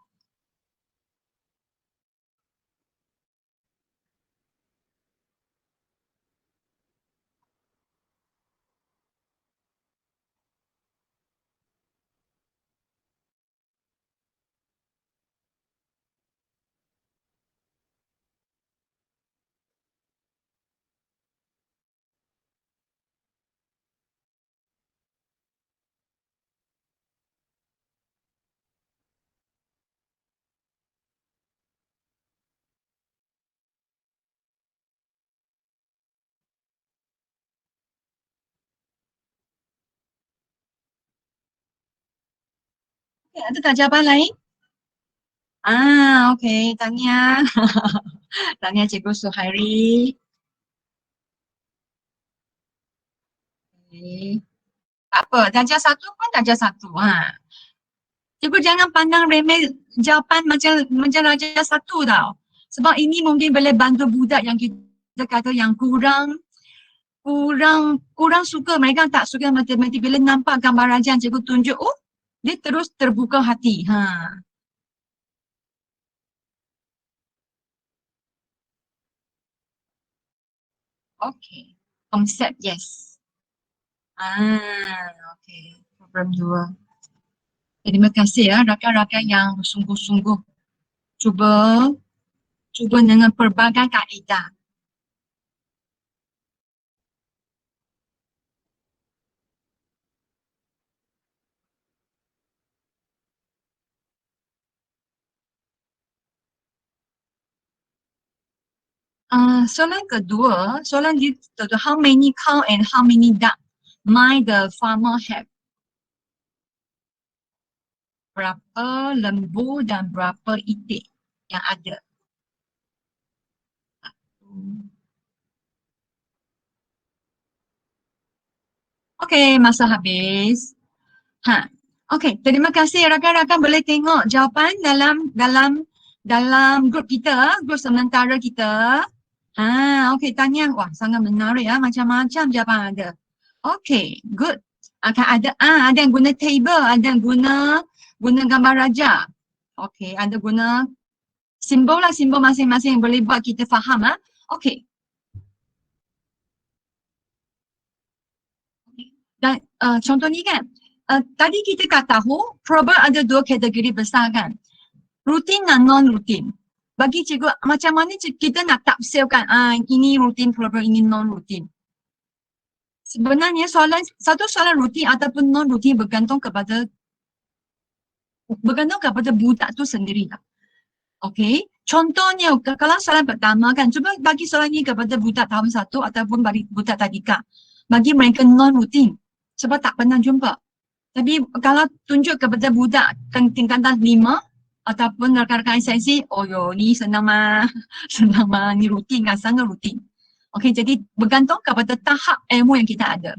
Ada tak jawapan lain? Okey, Tania. Tania Cikgu Suhairi. Okay. Tak apa, darjah 1 pun darjah 1. Cikgu jangan pandang remeh jawapan macam darjah 1 tau. Sebab ini mungkin boleh bantu budak yang kita kata yang kurang suka, mereka tak suka matematik. Bila nampak gambar rajah cikgu tunjuk, dia terus terbuka hati. Okay, konsep yes. Okay, problem 2. Terima kasih ya rakan-rakan yang sungguh-sungguh cuba dengan pelbagai kaedah. Soalan kedua, soalan di how many cow and how many duck might the farmer have? Berapa lembu dan berapa itik yang ada? Okey, masa habis. Okey, terima kasih rakan-rakan, boleh tengok jawapan dalam grup kita, grup sementara kita. Okey, tanya. Wah, sangat menarik ya, macam-macam jawapan ada. Okey, good. Akan ada yang guna table, ada yang guna gambar raja. Okey, ada guna simbol lah, simbol masing-masing yang boleh buat kita faham. Okey. Dan contoh ni kan, tadi kita tahu problem ada 2 kategori besar kan, rutin dan non-rutin. Bagi cikgu, macam mana kita nak tafsirkan ini rutin problem, ini non-rutin. Sebenarnya satu soalan rutin ataupun non-rutin bergantung kepada budak tu sendiri. Okey, contohnya kalau soalan pertama kan, cuba bagi soalan ni kepada budak tahun 1 ataupun bagi budak tadika. Bagi mereka non-rutin sebab tak pernah jumpa. Tapi kalau tunjuk kepada budak tingkatan 5 ataupun rakan-rakan esensi, ni senang mah, ni rutin kan, sangat rutin. Okey, jadi bergantung kepada tahap ilmu yang kita ada.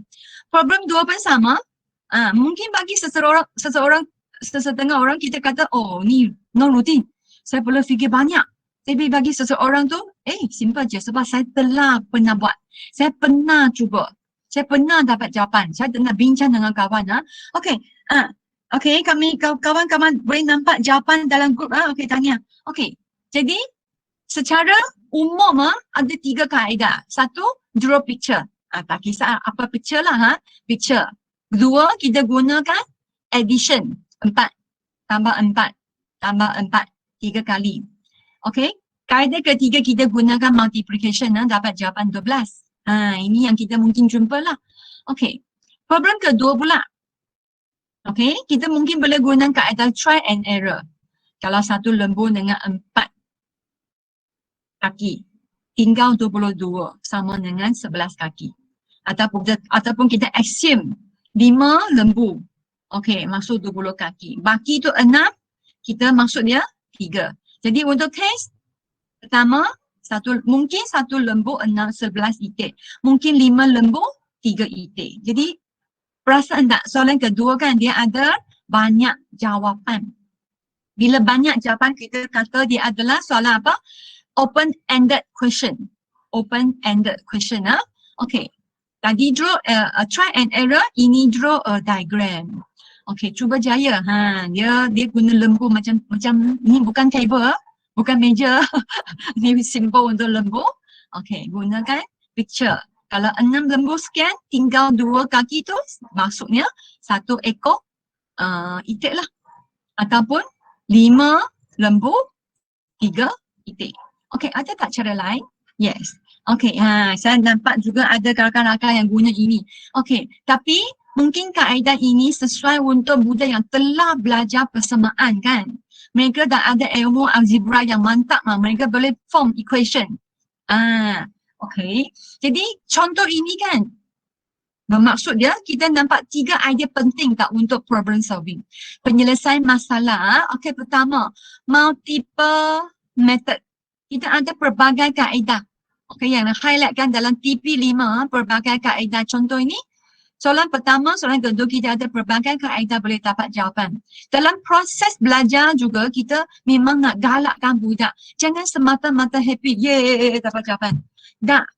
Problem 2 pun sama. Mungkin bagi setengah orang kita kata, ni non-rutin. Saya perlu fikir banyak. Tapi bagi seseorang tu, simple je sebab saya telah pernah buat. Saya pernah cuba. Saya pernah dapat jawapan. Saya pernah bincang dengan kawan. Okey. Okey, kawan-kawan boleh nampak jawapan dalam grup. Okey, tanya. Okey. Jadi, secara umum ada 3 kaedah. 1, draw picture. Tak kisah apa picture lah. Picture. 2, kita gunakan addition. 4 tambah 4 tambah 4. 3 kali. Okey. Kaedah ketiga kita gunakan multiplication. Dapat jawapan 12. Ini yang kita mungkin jumpa lah. Okey. Problem kedua pula. Okey. Kita mungkin boleh guna kaedah try and error. Kalau satu lembu dengan 4 kaki, tinggal 22 sama dengan 11 kaki. Ataupun kita assume 5 lembu. Okey, maksud 20 kaki. Baki tu 6, kita maksud dia 3. Jadi untuk case pertama, mungkin satu lembu 11 itik. Mungkin 5 lembu 3 itik. Jadi perasan tak soalan kedua kan dia ada banyak jawapan. Bila banyak jawapan kita kata dia adalah soalan apa? Open-ended question. Open-ended question. Okay. Tadi draw a try and error, ini draw a diagram. Okay, cuba jaya. Dia guna lembu macam ni bukan table. Bukan meja, ni simbol untuk lembu. Okey, gunakan picture. Kalau 6 lembu sekian, tinggal 2 kaki tu, maksudnya 1 ekor itik lah. Ataupun 5 lembu, 3 itik. Okey, ada tak cara lain? Yes. Okey, saya nampak juga ada rakan-rakan yang guna ini. Okey, tapi mungkin kaedah ini sesuai untuk budak yang telah belajar persamaan kan. Mereka dah ada ilmu algebra yang mantap. Mereka boleh form equation. Okay. Jadi contoh ini kan bermaksud dia kita nampak 3 idea penting tak untuk problem solving. Penyelesaian masalah. Okay, pertama, multiple method. Kita ada pelbagai kaedah. Okay, yang highlightkan dalam TP5 pelbagai kaedah. Contoh ini Soalan pertama, soalan kedua kita ada pelbagai kaedah boleh dapat jawapan. Dalam proses belajar juga kita memang nak galakkan budak. Jangan semata-mata happy, yeay dapat jawapan. Tak.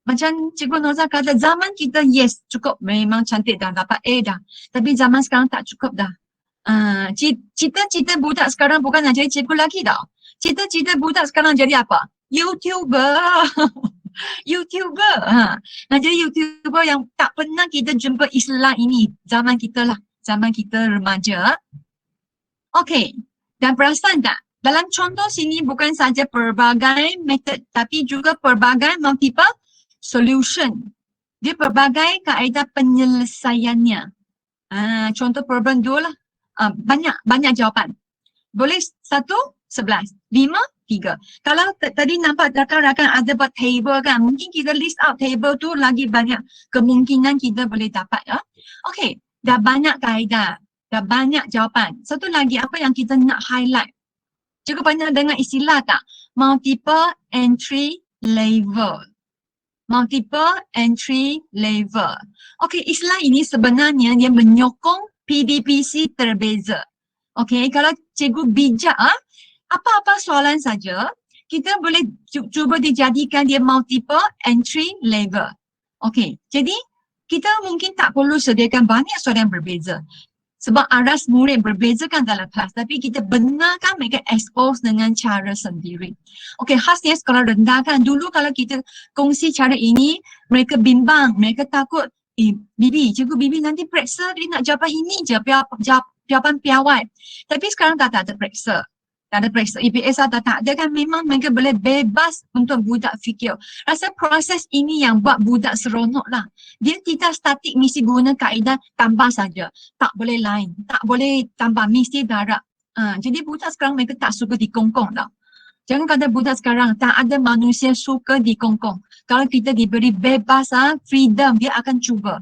Macam Cikgu Nurza kata, zaman kita yes cukup memang cantik dah, dapat A dah. Tapi zaman sekarang tak cukup dah. Cita-cita budak sekarang bukan nak jadi cikgu lagi dah. Cita-cita budak sekarang jadi apa? YouTuber. YouTuber. Nak jadi YouTuber yang tak pernah kita jumpa istilah ini. Zaman kita lah. Zaman kita remaja. Okey. Dan perasan tak? Dalam contoh sini bukan saja pelbagai metod tapi juga pelbagai multiple solution. Dia pelbagai kaedah penyelesaiannya. Contoh problem 2 lah. Banyak jawapan. Boleh 1, 11. 5, 3. Kalau tadi nampak rakan-rakan ada buat table kan, mungkin kita list out table tu lagi banyak kemungkinan kita boleh dapat ya. Okey, dah banyak kaedah, dah banyak jawapan. Satu lagi apa yang kita nak highlight. Cikgu pernah dengar istilah tak? Multiple entry level. Multiple entry level. Okey, istilah ini sebenarnya dia menyokong PDPC terbeza. Okey, kalau cikgu bijak apa-apa soalan saja, kita boleh cuba dijadikan dia multiple entry level. Okey, jadi kita mungkin tak perlu sediakan banyak soalan yang berbeza. Sebab aras murid berbeza kan dalam kelas, tapi kita benarkan mereka expose dengan cara sendiri. Okey, khasnya sekolah rendah kan, dulu kalau kita kongsi cara ini, mereka bimbang, mereka takut, Bibi, cikgu Bibi nanti periksa dia nak jawapan ini je, jawapan piawai. Tapi sekarang tak ada periksa. Tak ada periksa EPS atau tak ada kan, memang mereka boleh bebas untuk budak fikir. Rasa proses ini yang buat budak seronok lah. Dia tidak statik mesti guna kaedah tambah saja. Tak boleh lain. Tak boleh tambah, mesti darab. Jadi budak sekarang mereka tak suka dikongkong tau. Jangan kata budak sekarang, tak ada manusia suka dikongkong. Kalau kita diberi bebas, freedom, dia akan cuba.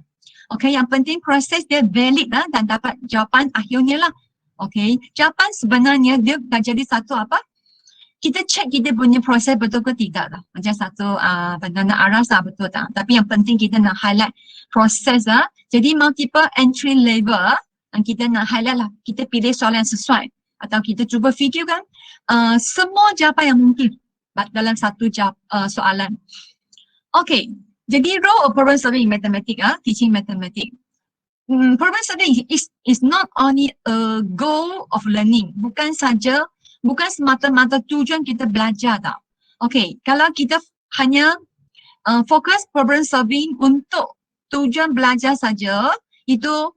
Okay, yang penting proses dia valid dan dapat jawapan akhirnya lah. Okay, jawapan sebenarnya dia dah jadi satu apa? Kita check kita punya proses betul ke tidak lah. Macam satu nak aras betul tak. Tapi yang penting kita nak highlight proses lah. Jadi multiple entry level, kita nak highlight lah. Kita pilih soalan yang sesuai. Atau kita cuba fikirkan semua jawapan yang mungkin dalam satu soalan. Okay, jadi role of problem solving in mathematics, teaching mathematics. Problem solving is not only a goal of learning. Bukan semata-mata tujuan kita belajar tau. Okay, kalau kita hanya fokus problem solving untuk tujuan belajar saja, itu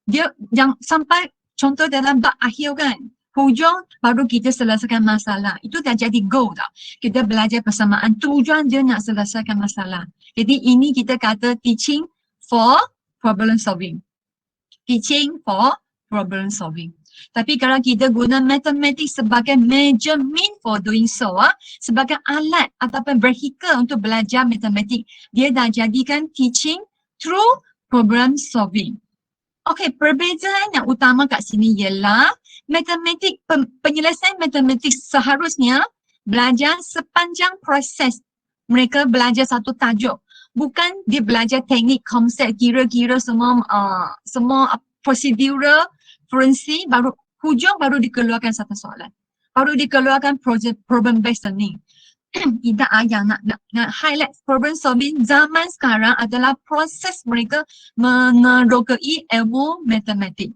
dia yang sampai contoh dalam bab akhir kan, hujung baru kita selesaikan masalah. Itu dah jadi goal tau. Kita belajar persamaan, tujuan dia nak selesaikan masalah. Jadi ini kita kata teaching for problem solving. Teaching for problem solving. Tapi kalau kita guna matematik sebagai measurement for doing so, sebagai alat ataupun vehicle untuk belajar matematik, dia dah jadikan teaching through problem solving. Okey, perbezaan yang utama kat sini ialah matematik, penyelesaian matematik seharusnya belajar sepanjang proses mereka belajar satu tajuk. Bukan dia belajar teknik, konsep, kira-kira semua prosedural, forensik, baru hujung baru dikeluarkan satu soalan. Baru dikeluarkan problem based learning. Tidak yang nak highlight problem solving zaman sekarang adalah proses mereka menerokai ilmu matematik.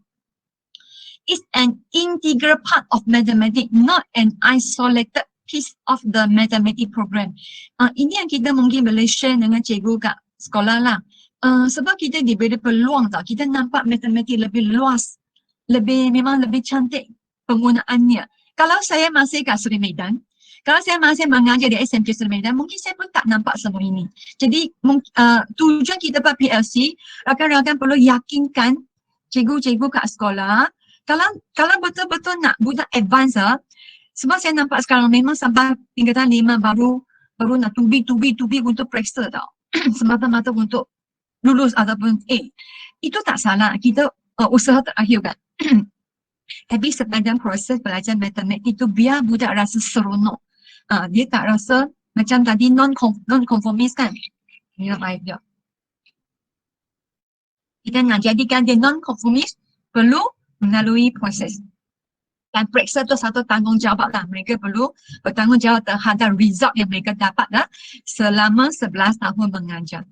It's an integral part of mathematics, not an isolated piece of the mathematics program. Ini yang kita mungkin boleh share dengan cikgu kat sekolah lah. Sebab kita diberi peluang tau, kita nampak matematik lebih luas, memang lebih cantik penggunaannya. Kalau saya masih kat Seri Medan, kalau saya masih mengajar di SMK Seri Medan, mungkin saya pun tak nampak semua ini. Jadi tujuan kita buat PLC, rakan-rakan perlu yakinkan cikgu-cikgu kat sekolah, kalau betul-betul nak budak advance, sebab saya nampak sekarang memang sampai tingkatan 5 baru nak tubi untuk periksa tau. Semata-mata untuk lulus ataupun itu tak salah, kita usaha terakhir kan. Tapi sepanjang proses belajar matematik itu biar budak rasa seronok. Dia tak rasa macam tadi non-conformist kan. Ya, baik ya. Kita nak jadikan dia non-conformist, perlu melalui proses. Dan periksa tu satu tanggungjawab lah. Mereka perlu bertanggungjawab terhadap result yang mereka dapat lah selama 11 tahun mengajar.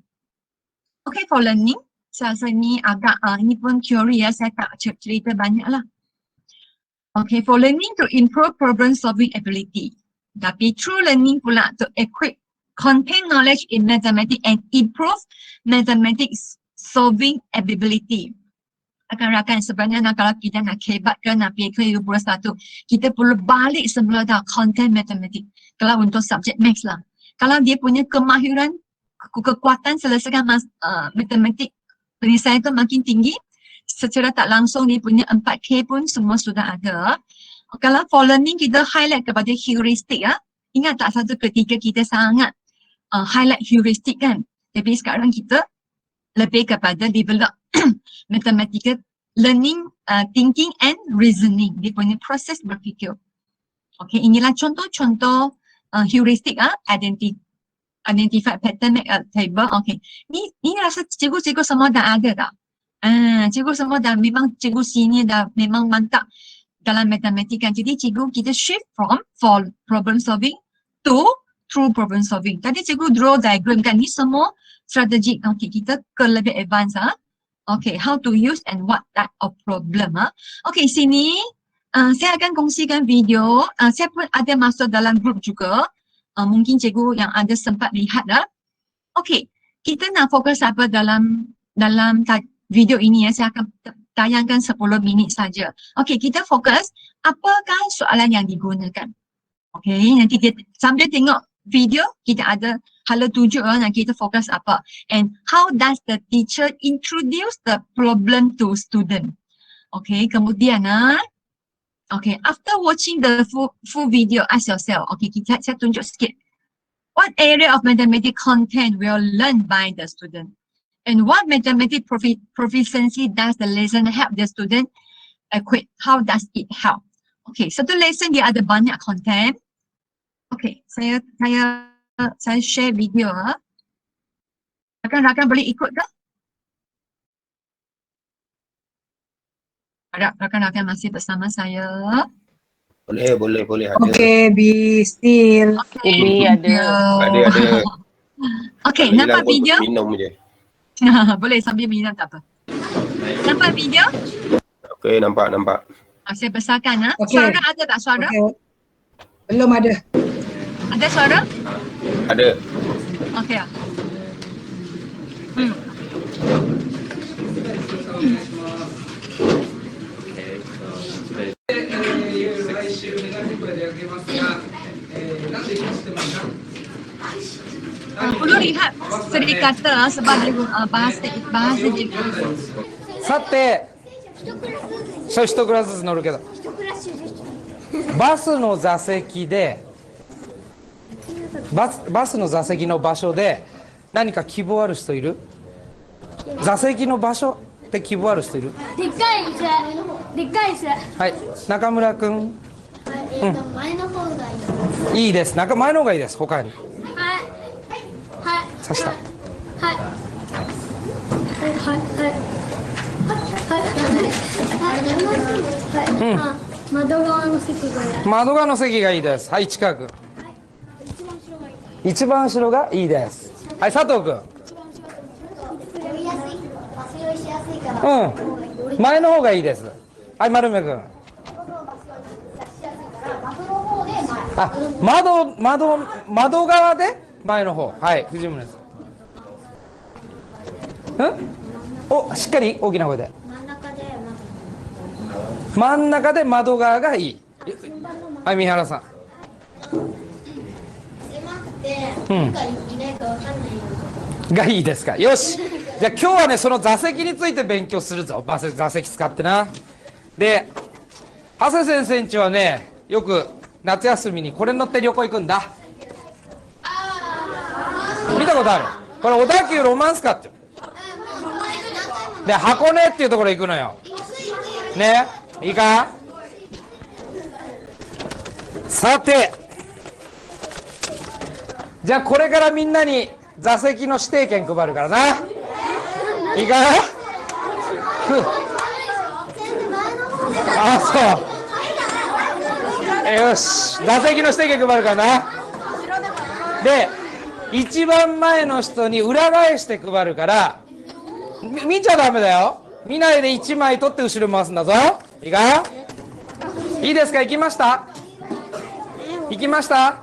Okay, for learning, saya rasa ni agak, ini pun teori ya, saya tak cerita banyak lah. Okay, for learning to improve problem solving ability. Tapi true learning pula to equip contain knowledge in mathematics and improve mathematics solving ability. Rakan-rakan, sebenarnya kalau kita nak kebatkan nak pergi ke U21, kita perlu balik semula dah content matematik. Kalau untuk subjek maths lah. Kalau dia punya kemahiran, kekuatan selesaikan matematik penyelesaian itu makin tinggi, secara tak langsung dia punya 4K pun semua sudah ada. Kalau for learning kita highlight kepada heuristik ya. Ingat tak satu ketika kita sangat highlight heuristik kan? Tapi sekarang kita lebih kepada develop mathematical learning, thinking and reasoning. Dia punya proses berfikir. Okay, inilah contoh-contoh heuristik identify pattern, make a table. Okay, ni rasa cikgu-cikgu semua dah ada tak? Cikgu semua dah memang cikgu sini dah memang mantap dalam matematik kan. Jadi cikgu kita shift from for problem solving to true problem solving. Tadi cikgu draw diagram kan, ni semua strategik. Okay, kita ke lebih advance Okay, how to use and what type of problem Okay, sini saya akan kongsikan video. Saya pun ada masuk dalam group juga. Mungkin cikgu yang ada sempat lihat Okay, kita nak fokus apa dalam video ini ya. Saya akan tayangkan 10 minit saja. Okay, kita fokus apakah soalan yang digunakan. Okay, nanti kita sambil tengok video, kita ada hala 7 yang kita fokus apa. And how does the teacher introduce the problem to student. Okay, kemudian okay, after watching the full video, ask yourself, okay, saya tunjuk sikit. What area of mathematics content will learn by the student? And what mathematics proficiency does the lesson help the student equip? How does it help? Okay, satu lesson dia ada banyak content. Okay, saya share video. Rakan-rakan boleh ikut ke? Harap rakan-rakan masih bersama saya. Boleh. Ada. Okay, be still. Okay, ada. Okay, tak nampak video? Minum je. Boleh sambil minum tak apa. Nampak video? Okay, nampak. Saya besarkan. Okay. Suara ada tak suara? Okay. Belum ada. Ada suara? Ada. Okay. Perlu lihat seri kata sebagai bahasa cikgu. さて、そう一クラスずつ乗るけど、バスの座席で、バスの座席の場所で何か希望ある人いる？座席の場所って希望ある人いる？でっかい椅子。はい、中村くん。前の方がいい。いいです。前の方がいいです。他に。はい。刺した。窓側の席がいい。窓側の席がいいです。はい、近く。一番後ろがいいです。はい、佐藤くん。前の方がいいです。はい、丸目くん。窓側で前の方。はい、藤村です。しっかり大きな声で。真ん中で窓側がいい。はい、三原さん。がいいですか。よし。じゃあ今日はね、その座席について勉強するぞ。座席使ってな。で、長谷先生んちはね、よく夏休みにこれ乗って旅行行くんだ。見たことある？これ小田急ロマンスカって。で、箱根っていうところ行くのよ。ね、いいか？さて、じゃあこれからみんなに座席の指定券配るからな。いいか？あ、そう。よし、座席の指定券配るからな。で、一番前の人に裏返して配るから、見ちゃダメだよ。見ないで1枚取って後ろ回すんだぞ。いいか？いいですか？行きました？行きました？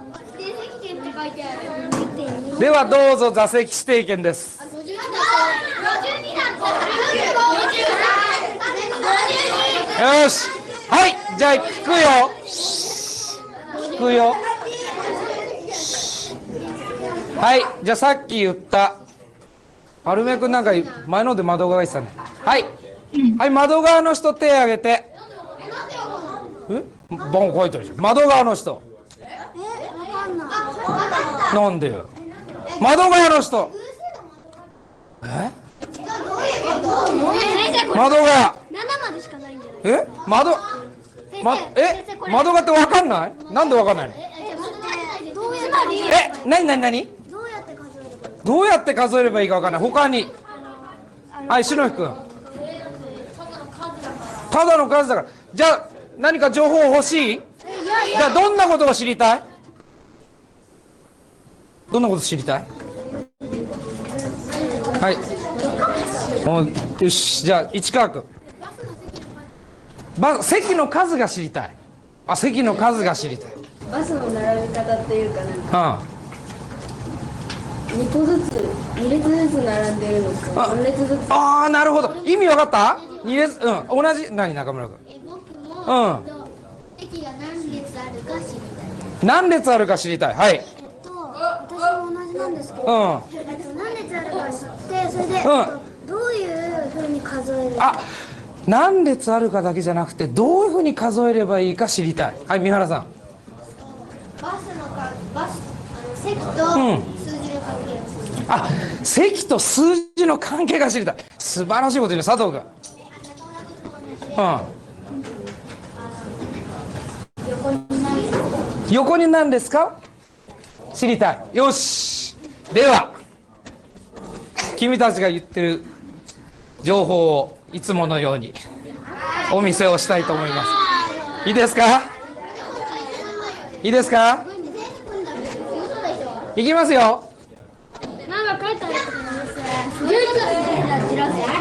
ではどうぞ座席指定券です。よし。はい、じゃあ聞くよ。聞くよ。はい、じゃあさっき言った。アルメ君なんか前ので窓側が言ってたね。はい。はい、窓側の人手挙げて。番号書いてるでしょ。窓側の人。なんでよ。窓側の人。窓側。窓側って分かんない？なんで分かんないの？何？どうやって数えればいいか分かんない。他に。はい、篠木君。ただの数だから。じゃあ、何か情報欲しい？じゃあ、どんなことが知りたい？どんなこと知りたい？はい。よし、じゃあ、市川君。席の数が知りたい。あ、席の数が知りたい。バスの並び方っていうかなんか、2個ずつ、2列ずつ並んでるのか、4列ずつ。ああ、なるほど。意味わかった？ 2 列、同じ、何、中村君。席が何列あるか知りたい。何列あるか知りたい。はい。私も同じなんですけど、何列あるか知って、それで、どういうふうに数えるか。何列あるかだけじゃなくて、どういうふうに数えればいいか知りたい。はい、三原さん。席と数字の関係。席と数字の関係が知りたい。素晴らしいこと言うね、佐藤君。横に何ですか？知りたい。よし。では、君たちが言ってる情報をいつものようにお見せをしたいと思います。いいですか？いいですか？いきますよ。なんか書いてあると思い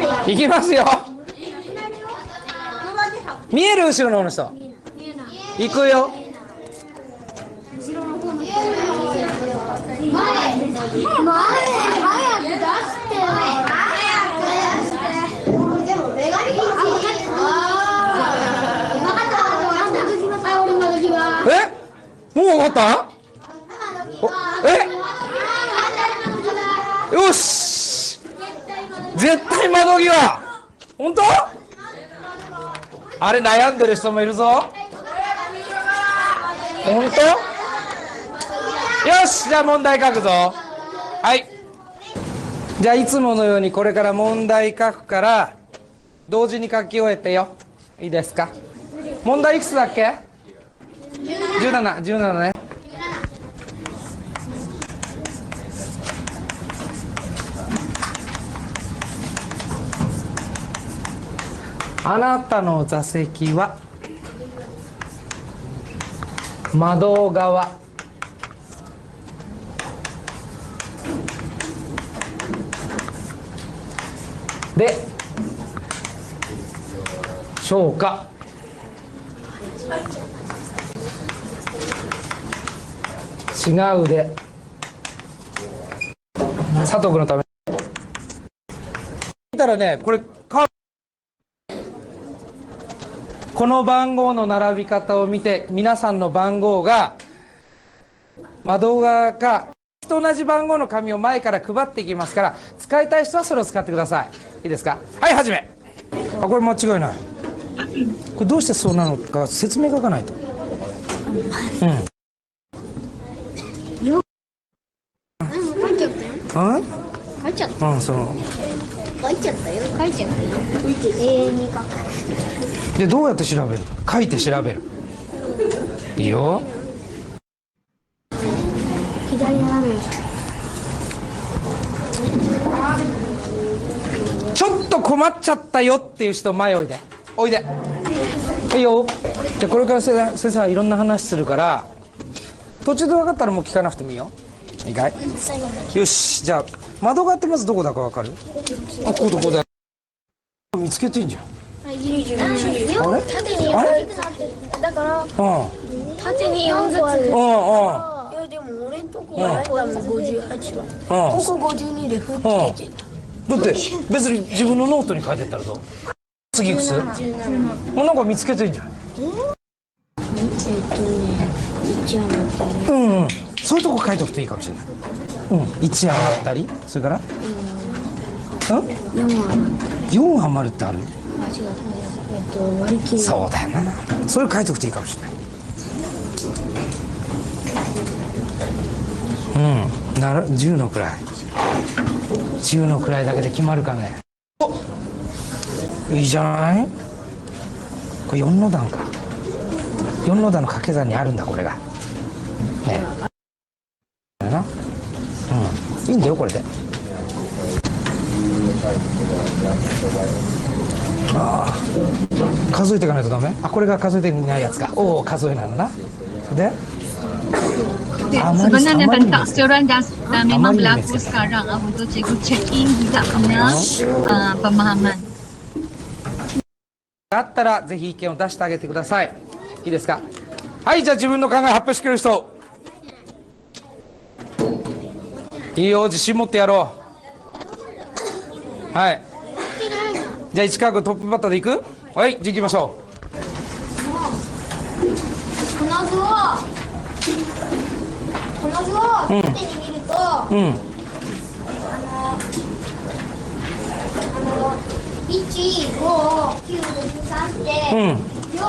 ます。いきますよ。見える？後ろの人。いくよ。もう分かった？よし。絶対窓際。本当？あれ悩んでる人もいるぞ。本当？よし、じゃあ問題書くぞ。はい。じゃあいつものようにこれから問題書くから同時に書き終えてよ。いいですか？問題いくつだっけ？17ね。あなたの座席は窓側。でしょうか？違うで。佐藤君のため見たらね、これこの番号の並び方を見て、皆さんの番号が窓側か同じ番号の紙を前から配っていきますから、使いたい人はそれを使ってください。いいですか？はい、始め。これ間違いない。これどうしてそうなのか説明書かないと。書いちゃったよ。そう。書いちゃったよ。永遠に書く。で、どうやって調べる？書いて調べる。いいよ。左斜め。ちょっと困っちゃったよっていう人前おいで。おいで。いいよ。じゃあこれから先生はいろんな話するから、途中で分かったらもう聞かなくてもいいよ。いいかい？よし。じゃあ窓側ってまずどこだか分かる？あ、ここどこだよ。見つけてんじゃん。あれ？あれ？だから、縦に4ずつ。いやでも俺んとこは58は。ここ52で振っててた。だって別に自分のノートに書いてったらどう？次いくつ？もうなんか見つけてんじゃん。1余ったり。うん。そういうとこ書いとくといいかもしれない。1余ったり、それから4余るってある？割り切り。そうだよな。それ書いとくといいかもしれない。10の位。10の位だけで決まるかね。お、いいじゃない？これ4の段か。4の段の掛け算にあるんだこれが。ね。だな。いいんだよこれで。数えていかないとダメ？あ、これが数えてないやつか。おお、数えないのな。でsebenarnya pentaksuran dah memang berlaku sekarang untuk cikgu check in juga punya pemahaman. だったらぜひ意見を出してあげてください。いいですか？はい、じゃあ自分の考え発表してくれる人。いいよ、自信持ってやろう。はい。じゃあ市川君トップバッターでいく？はい、じゃあ行きましょう。この図を縦に見ると、1、5、9、13って、4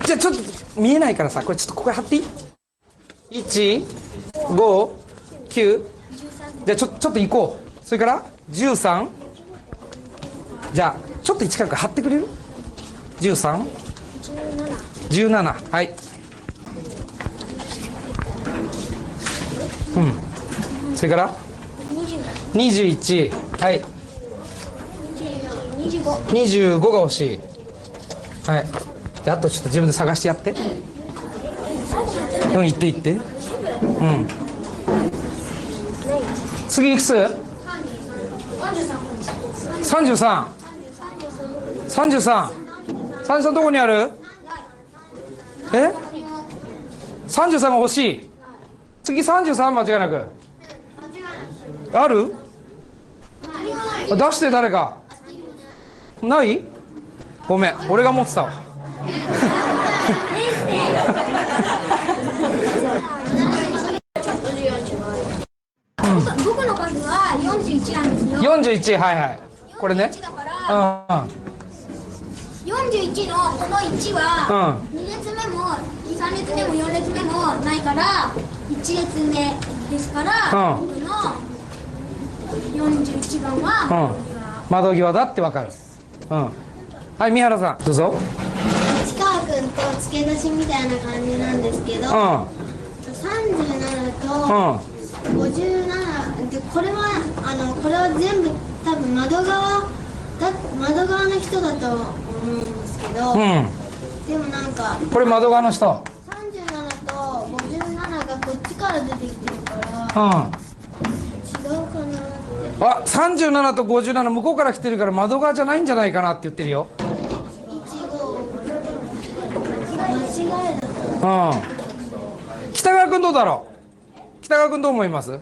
じゃあちょっと見えないからさ、これちょっとここ貼っていい？ 1、5、9。じゃあちょっと行こう。それから13。じゃあちょっと近く貼ってくれる？13、17。はい。それから21。はい。25が欲しい。はい。であとちょっと自分で探してやって。言って言って。次いくつ？33。33どこにある？33が欲しい。次33間違いなくある？出して誰かない？ごめん、俺が持ってたわ。僕の数は41なんですよ。41、はいはい。これね。41のこの1は2列目も3列目も4列目もないから1列目ですから、僕の41番は窓際だってわかる。はい、三原さんどうぞ。市川君と付け出しみたいな感じなんですけど、37と57で、これは全部多分窓側の人だと思うんですけど、でもなんかこれ窓側の人。37と57がこっちから出てきてるから、違うかなって。あ、37と57向こうから来てるから窓側じゃないんじゃないかなって言ってるよ。北川君どうだろう？北川君どう思います？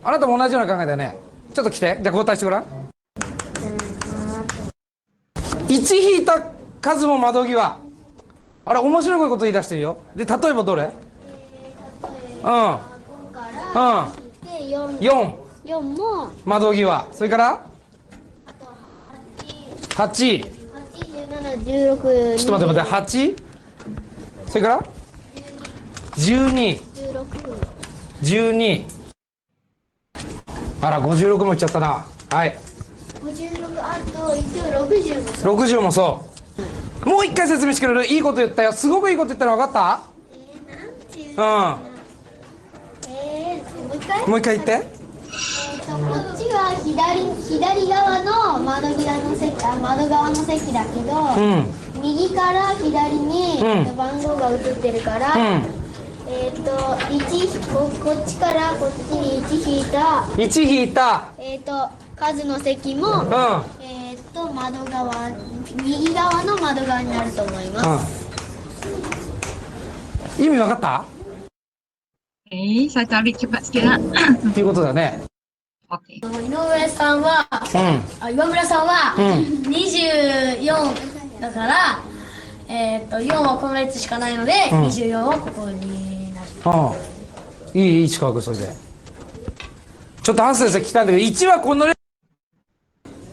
あなたも同じような考えだよね。ちょっと来て。じゃあ交代してごらん。1引いた数も窓際。あれ面白いこと言い出してるよ。で例えばどれ？4も窓際。それから8。17、16、ちょっと待って、8。それから12。12。あら、56もいっちゃったな。はい。56、あと一応60も。60もそう。もう一回説明してくれる？いいこと言ったよ。すごくいいこと言ったの分かった？もう一回もう一回言って。っちは左側の窓側の席だけど、右から左に、番号が映ってるから、こっちからこっちに1引いた1引いた数の席も、右側の窓側になると思います。意味わかった？ Okay, saya tarik cepat sikit lah. っていうことだね。Okay. 井上さんは、岩村さんは、24だから、4はこの列しかないので、24はここになる。いい近くそれで。ちょっとハン先生聞きたいんだけど、1はこの列。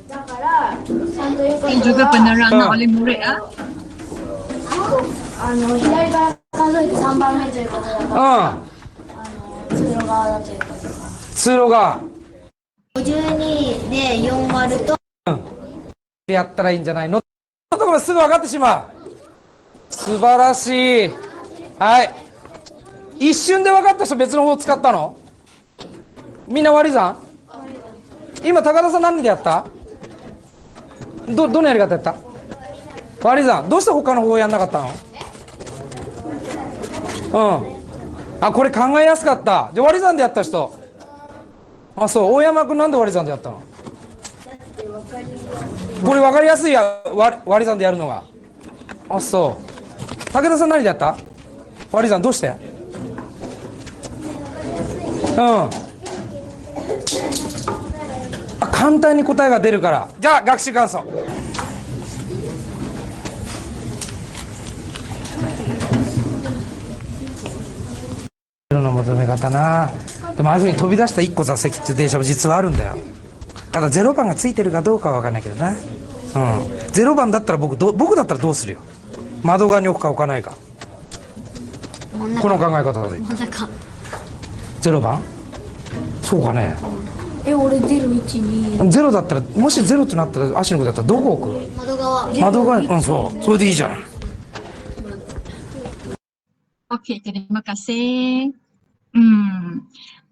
だから、ちゃんとよく juga penerangan oleh murid ah. 左から数えて3番目ということだから、通路側だということか。通路側。52で4割ると。やったらいいんじゃないの？ところすぐ分かってしまう。素晴らしい。はい。一瞬で分かった人別の方使ったの？みんな割り算？今高田さん何でやった？どのやり方やった？割り算。どうして他の方やんなかったの？あ、これ考えやすかった。じゃあ割り算でやった人。あ、そう。大山君なんで割り算でやったの？これ分かりやすいや、割り算でやるのが。あ、そう。武田さん何でやった？割り算どうして？簡単に答えが出るから。じゃあ学習感想。の求め方な。でもああいうふうに飛び出した1個座席っていう電車も実はあるんだよ。ただ0番がついてるかどうかは分かんないけどな。0番だったら僕だったらどうするよ。窓側に置くか置かないか。この考え方で。0番？そうかね。俺012。0だったら、もし0となったら足の子だったらどこ置く？窓側。そう。それでいいじゃん。Okey, terima kasih.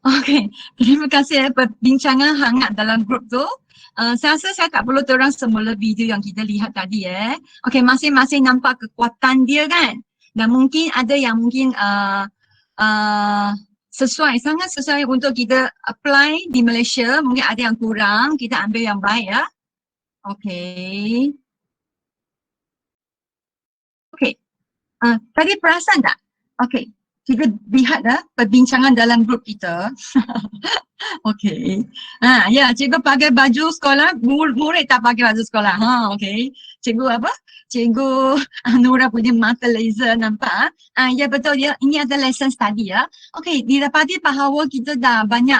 Okey, terima kasih perbincangan hangat dalam grup tu. Saya rasa saya tak perlu terang semula video yang kita lihat tadi Okey, masing-masing nampak kekuatan dia kan. Dan mungkin ada yang mungkin sangat sesuai untuk kita apply di Malaysia. Mungkin ada yang kurang, kita ambil yang baik ya. Okey. Okey. Tadi perasan tak? Okey, kita lihat perbincangan dalam grup kita. Okey. Ya, cikgu pakai baju sekolah, murid tak pakai baju sekolah. Okey. Cikgu apa? Cikgu Nura punya mata laser nampak? Ya betul dia. Ini ada lesson study ya. Okey, didapati bahawa kita dah banyak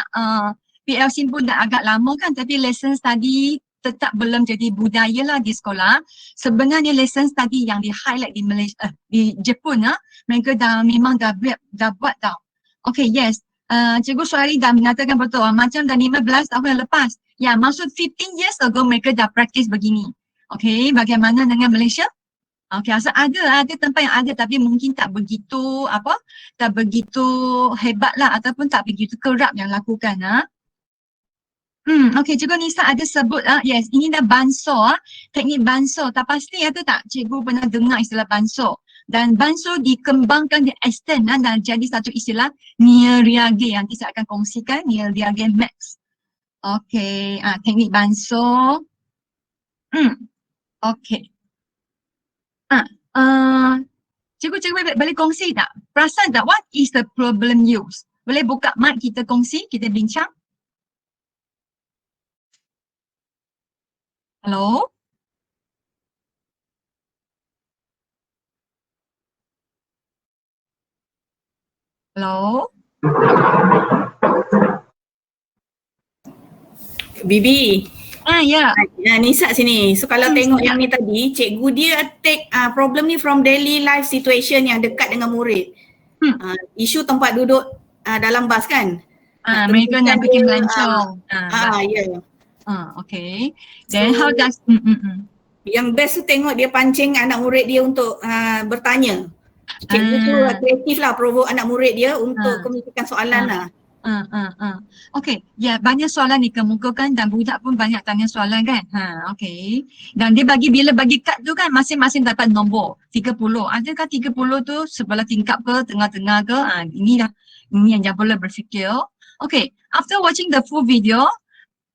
PLC pun dah agak lama kan, tapi lesson study tetap belum jadi budaya lah di sekolah. Sebenarnya lesson study yang di highlight di Malaysia, di Jepun mereka memang dah buat tau. Okay, yes. Cikgu Suari dah mengatakan betul. Macam dah 15 tahun yang lepas. Ya, maksud 15 years ago mereka dah practice begini. Okay, bagaimana dengan Malaysia? Okay, asal ada tempat yang ada tapi mungkin tak begitu tak begitu hebat lah ataupun tak begitu kerap yang lakukan Okey, Cikgu Nisa ada sebut yes, ini dah banso teknik banso. Tak pasti ada tak cikgu pernah dengar istilah banso. Dan banso dikembangkan, di extend dan jadi satu istilah Nieriage. Nanti saya akan kongsikan Nieriage Max. Okey, teknik banso. Okey. Cikgu boleh kongsi tak? Perasan tak what is the problem use? Boleh buka mic kita kongsi, kita bincang. Hello? Hello? Bibi. Ya. Nisa sini. So kalau tengok yang ni tadi, cikgu dia take problem ni from daily life situation yang dekat dengan murid. Isu tempat duduk dalam bas kan? Mereka nak bikin melancong. Ya. Okay. Then how does yang best tu tengok dia pancing anak murid dia untuk bertanya. Cikgu tu kreatif lah, provoke anak murid dia untuk memikirkan soalan lah. Okey, ya banyak soalan dikemukakan dan budak pun banyak tanya soalan kan. Okey. Dan dia bila bagi kad tu kan masing-masing dapat nombor 30. Adakah 30 tu sebelah tingkap ke, tengah-tengah ke? Ini yang jangan boleh berfikir. Okay, after watching the full video,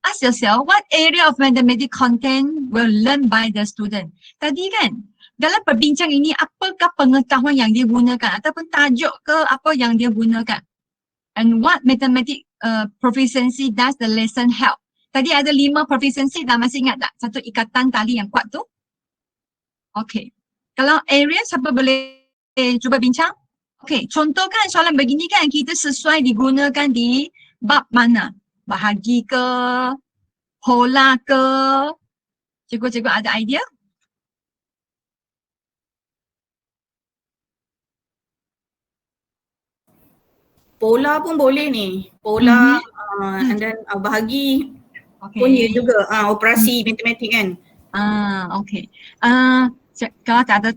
ask yourself what area of mathematics content will learn by the student. Tadi kan, dalam perbincangan ini apakah pengetahuan yang dia gunakan ataupun tajuk ke apa yang dia gunakan? And what mathematics proficiency does the lesson help? Tadi ada 5 proficiency dah, masih ingat tak? Satu ikatan tali yang kuat tu. Okay. Kalau area siapa boleh cuba bincang? Okay, contohkan soalan begini kan kita sesuai digunakan di bab mana? Bahagi ke? Pola ke? Cikgu-cikgu ada idea? Pola pun boleh ni. Pola and then bahagi pun dia juga operasi matematik kan. Okay. Kalau tak ada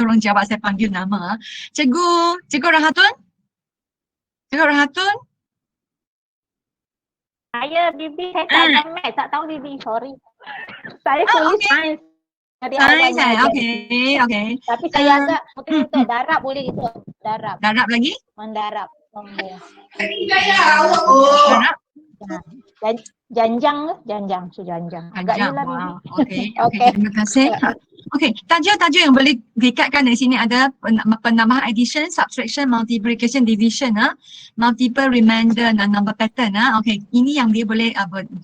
orang jawab saya panggil nama. Cikgu Rahatun? Cikgu Rahatun? Saya Bibi, saya tak ada math, tak tahu Bibi, sorry. Saya tulis sains. Dari awal Okay. Tapi saya agak betul-betul darab boleh gitu. Darab. Darab lagi? Mendarab. Darab? Janjang. Agak ni lah Bibi. Okay. Terima kasih. Okay, tajuk-tajuk yang boleh diikatkan dari sini ada penambahan addition, subtraction, multiplication, division, multiple remainder dan number pattern. Okay, ini yang dia boleh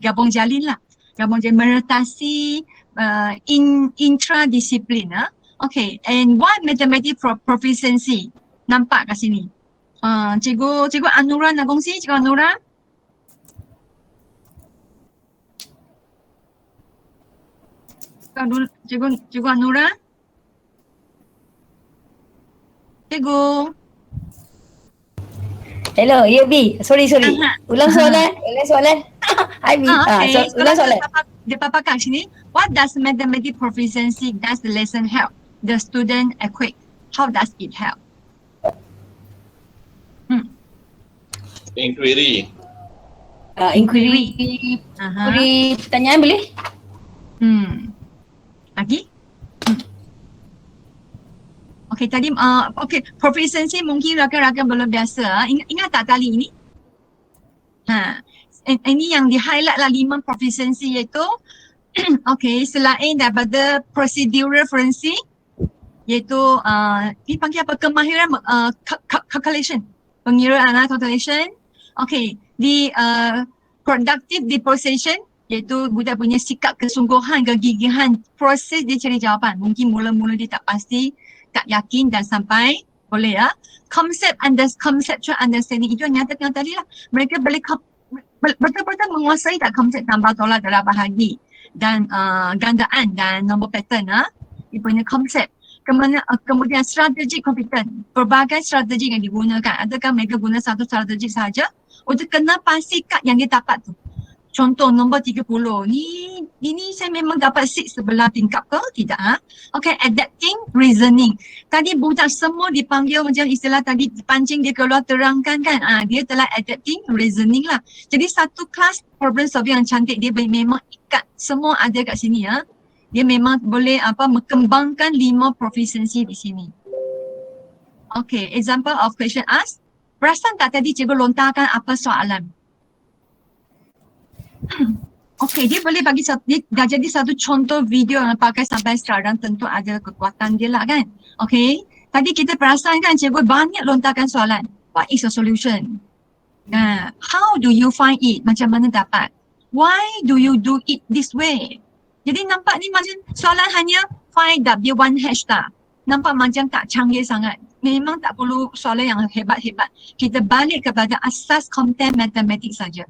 gabung jalin lah. Gabung jalin meretasi intradisiplin. Okay, and what mathematics proficiency? Nampak kat sini. Cikgu Anura nak kongsi, Cikgu Anura? Cikgu Anura? Cikgu? Hello, ya B. Sorry. Ulang soalan. Hi B. Ulang soalan. Dia paparkan sini. What does mathematics proficiency does the lesson help the student equip? How does it help? Inquiry. Inquiry pertanyaan boleh? Lagi? Okay, tadi proficiency mungkin rakan-rakan belum biasa. Ingat tak tali ini? Ini yang di-highlight lah 5 proficiency iaitu okay, selain daripada procedural forensic iaitu dipanggil apa? Kemahiran calculation. Pengiraan calculation. Okay, di productive deposition iaitu budak punya sikap kesungguhan, kegigihan, proses dia cari jawapan. Mungkin mula-mula dia tak pasti, tak yakin dan sampai boleh ya. Conceptual understanding itu yang nyatakan tadi lah. Mereka boleh betul-betul menguasai tak konsep tambah tolak dalam bahagi dan gandaan dan nombor pattern. Dia punya konsep. Kemudian strategi kompeten. Berbagai strategi yang digunakan. Adakah mereka guna satu strategi sahaja untuk kena pasti kad yang dia dapat tu. Contoh nombor 30 ini saya memang dapat seat sebelah tingkap ke tidak? Okay, adapting reasoning. Tadi budak semua dipanggil macam istilah tadi pancing dia keluar terangkan kan. Dia telah adapting reasoning lah. Jadi satu kelas problem solving yang cantik dia memang ikat semua ada kat sini ya. Dia memang boleh mengembangkan 5 proficiency di sini. Okay, example of question asked. Perasan tak tadi cikgu lontarkan apa soalan? Okay, dia boleh bagi dia dah jadi satu contoh video yang pakai sampai sekarang, tentu ada kekuatan dia lah kan. Okay, tadi kita perasan kan cikgu banyak lontarkan soalan. What is the solution? How do you find it? Macam mana dapat? Why do you do it this way? Jadi nampak ni macam soalan hanya find W1H tak. Nampak macam tak canggih sangat. Memang tak perlu soalan yang hebat-hebat. Kita balik kepada asas konten matematik saja.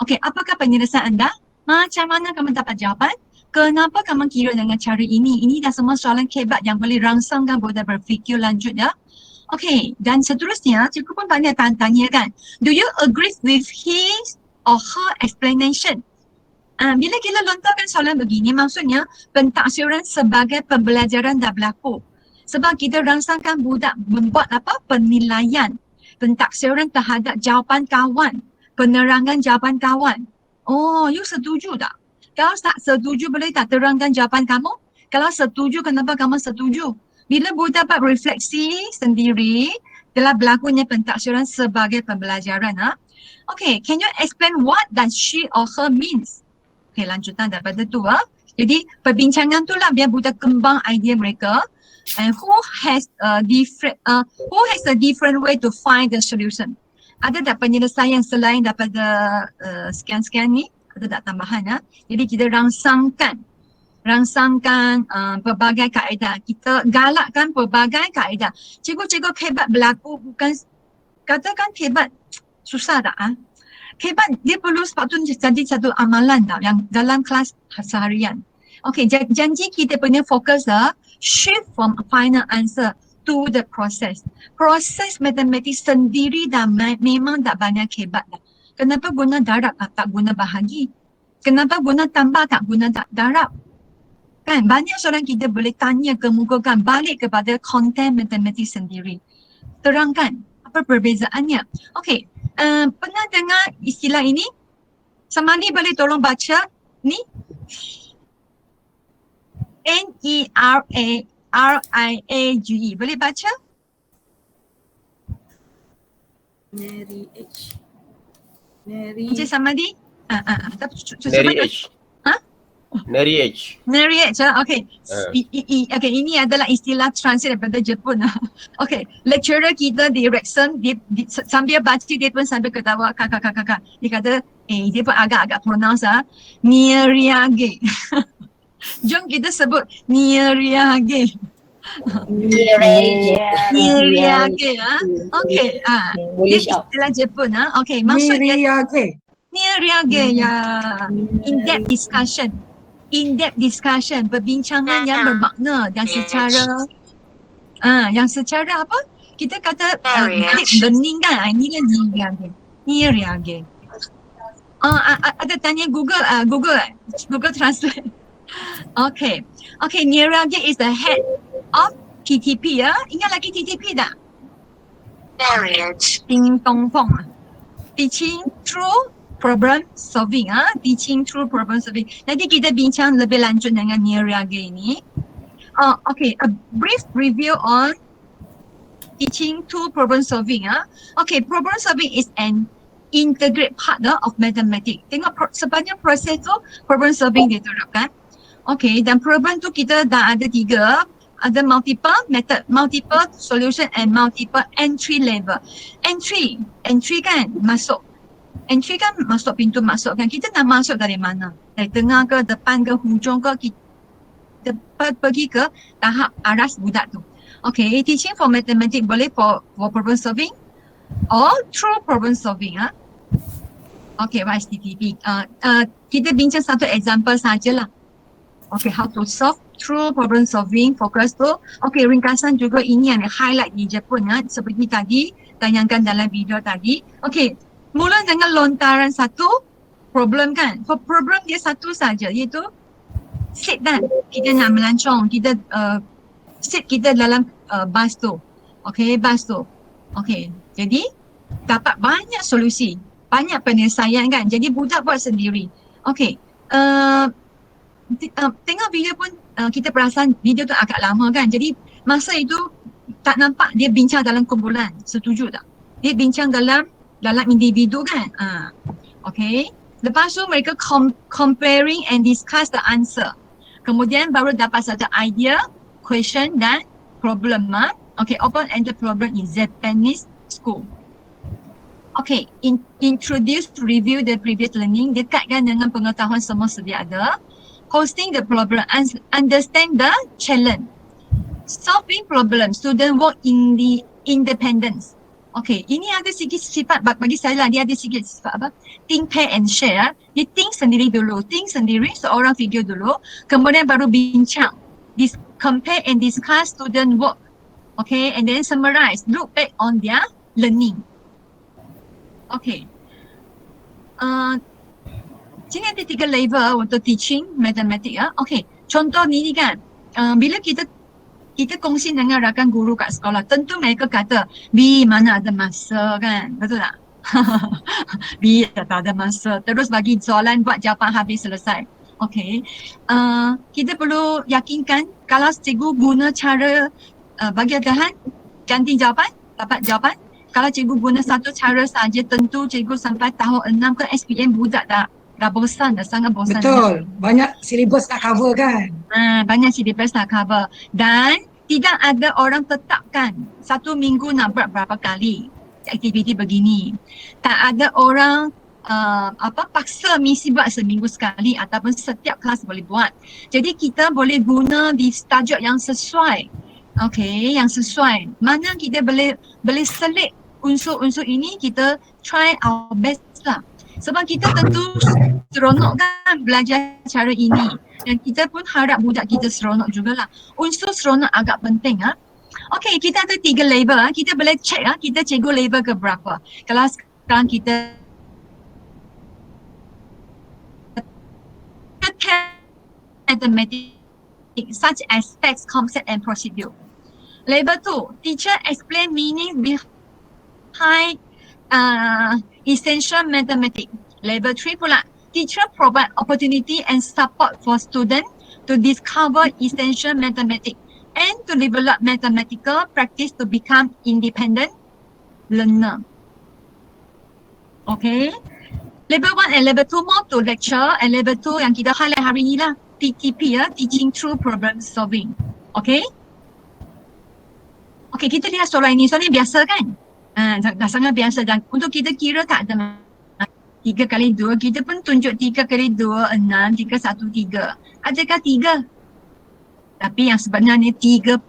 Okey, apakah penyelesaian anda? Macam mana kamu dapat jawapan? Kenapa kamu kira dengan cara ini? Ini dah semua soalan hebat yang boleh rangsangkan budak berfikir lanjut ya. Okey, dan seterusnya cikgu pun banyak tanya kan. Do you agree with his or her explanation? Bila kita lontarkan soalan begini, maksudnya pentaksiran sebagai pembelajaran dah berlaku. Sebab kita rangsangkan budak membuat penilaian. pentaksiran terhadap jawapan kawan, penerangan jawapan kawan. Oh, you setuju tak? Kalau tak setuju, boleh tak terangkan jawapan kamu? Kalau setuju, kenapa kamu setuju? Bila budak dapat refleksi sendiri, telah berlakunya pentaksiran sebagai pembelajaran. Okay, can you explain what does she or her means? Okay, lanjutan daripada tu. Jadi, perbincangan tu lah biar budak kembang idea mereka. And who has a different way to find the solution? Ada tak penyelesaian selain daripada sekian-sekian ni? Ada tak tambahan? Jadi kita rangsangkan pelbagai kaedah. Kita galakkan pelbagai kaedah. Cikgu-cikgu kebat berlaku bukan, katakan kebat susah tak? Kebat dia perlu sebab tu jadi satu amalan tau yang dalam kelas seharian. Okay, janji kita punya fokus shift from final answer to the process. Proses matematik sendiri dah memang tak banyak kebat dah. Kenapa guna darab tak guna bahagi? Kenapa guna tambah tak guna darab? Kan banyak soalan kita boleh tanya kemukakan balik kepada konten matematik sendiri. Terangkan apa perbezaannya. Okey, pernah dengar istilah ini? Samani boleh tolong baca ni? NERARIAGE. Boleh baca? Encik Samadi? Marriage. Marriage. Marriage, okay. Okay, ini adalah istilah translate daripada Jepun. Okay, lecturer kita di Rexon, dia sambil baca dia pun sambil ketawa kakak. Dia kata, dia pun agak-agak pronounce Neriage. Jom kita sebut Neriage. Neriage. Okay, dia istilah Jepun. Okay, maksudnya Neriage ya, in-depth discussion, perbincangan yang bermakna dan secara apa? Kita kata deep learning kan? Ini kan Neriage. Ada tanya Google Translate. Okay, Neriage is the head of TTP ya. Ingat lagi TTP tak? Ting tong pong. Teaching through problem solving. Teaching through problem solving. Nanti kita bincang lebih lanjut dengan Neriage ini. Okay, a brief review on teaching through problem solving. Okay, problem solving is an integrate part of mathematics. Tengok sepanjang proses tu problem solving diterapkan. Okay, dan problem tu kita dah ada 3. Ada multiple method, multiple solution and multiple entry level. Entry kan masuk. Entry kan masuk pintu masuk kan. Kita nak masuk dari mana? Dari tengah ke, depan ke, hujung ke, kita pergi ke tahap aras budak tu. Okay, teaching for mathematics boleh for problem solving or through problem solving. Okay, what is TTP? Kita bincang satu example sajalah. Okay, how to solve through problem solving, fokus tu. Okay, ringkasan juga ini yang highlight di Jepun seperti tadi, tayangkan dalam video tadi. Okay, mula dengan lontaran satu problem kan. Problem dia satu saja, iaitu seat kan. Kita nak melancong, kita seat kita dalam bas tu. Okay, bas tu. Okay, jadi dapat banyak solusi, banyak penyelesaian kan. Jadi budak buat sendiri. Okay, tengok video pun kita perasan video tu agak lama kan. Jadi masa itu tak nampak dia bincang dalam kumpulan. Setuju tak? Dia bincang dalam individu kan. Okay. Lepas tu mereka comparing and discuss the answer. Kemudian baru dapat satu idea, question dan problem. Okay, open-ended problem in Japanese school. Okay, introduce to review the previous learning. Dekatkan dengan pengetahuan semua sedia ada. Hosting the problem, understand the challenge. Solving problem, student work in the independence. Okay, ini ada sikit sifat bagi saya lah, dia ada sikit sifat apa? Think, pair and share. Dia think sendiri dulu, seorang figure dulu, kemudian baru bincang. Compare and discuss student work. Okay, and then summarize, look back on their learning. Okay. Sini ada 3 level untuk teaching matematik. Okay, contoh ni kan, bila kita kita kongsi dengan rakan guru kat sekolah. Tentu mereka kata, B mana ada masa kan? Betul tak? B tak ada masa. Terus bagi soalan buat jawapan habis selesai. Okay. Kita perlu yakinkan kalau cikgu guna cara bagi tahan, ganti jawapan, dapat jawapan. Kalau cikgu guna satu cara saja, tentu cikgu sampai tahun 6 ke SPM budak dah bosan, dah sangat bosan. Betul. Banyak silibus nak cover kan. Banyak silibus nak cover. Dan tidak ada orang tetapkan satu minggu nak buat berapa kali aktiviti begini. Tak ada orang paksa mesti buat seminggu sekali ataupun setiap kelas boleh buat. Jadi kita boleh guna di tajuk yang sesuai. Okay, yang sesuai. Mana kita boleh selit unsur-unsur ini, kita try our best lah. Sebab kita tentu seronok kan belajar cara ini. Dan kita pun harap budak kita seronok jugalah. Unsur seronok agak penting. Okay, kita ada 3 level. Kita boleh check kita cikgu level ke berapa. Kalau sekarang kita mathematics such as text, concept and procedure. Level 2, teacher explain meaning behind essential mathematics. Level 3 pula, teacher provide opportunity and support for students to discover essential mathematics and to develop mathematical practice to become independent learner. Okay. Level 1 and level 2 more to lecture, and level 2 yang kita highlight hari ni lah, TTP Teaching Through Problem Solving. Okay. Okay, kita lihat soalan ini. Soalan ini biasa kan? Dah sangat biasa, dan untuk kita kira tak ada 3 kali 2, kita pun tunjuk 3 kali 2, 6, 3, 1, 3. Adakah 3? Tapi yang sebenarnya 30,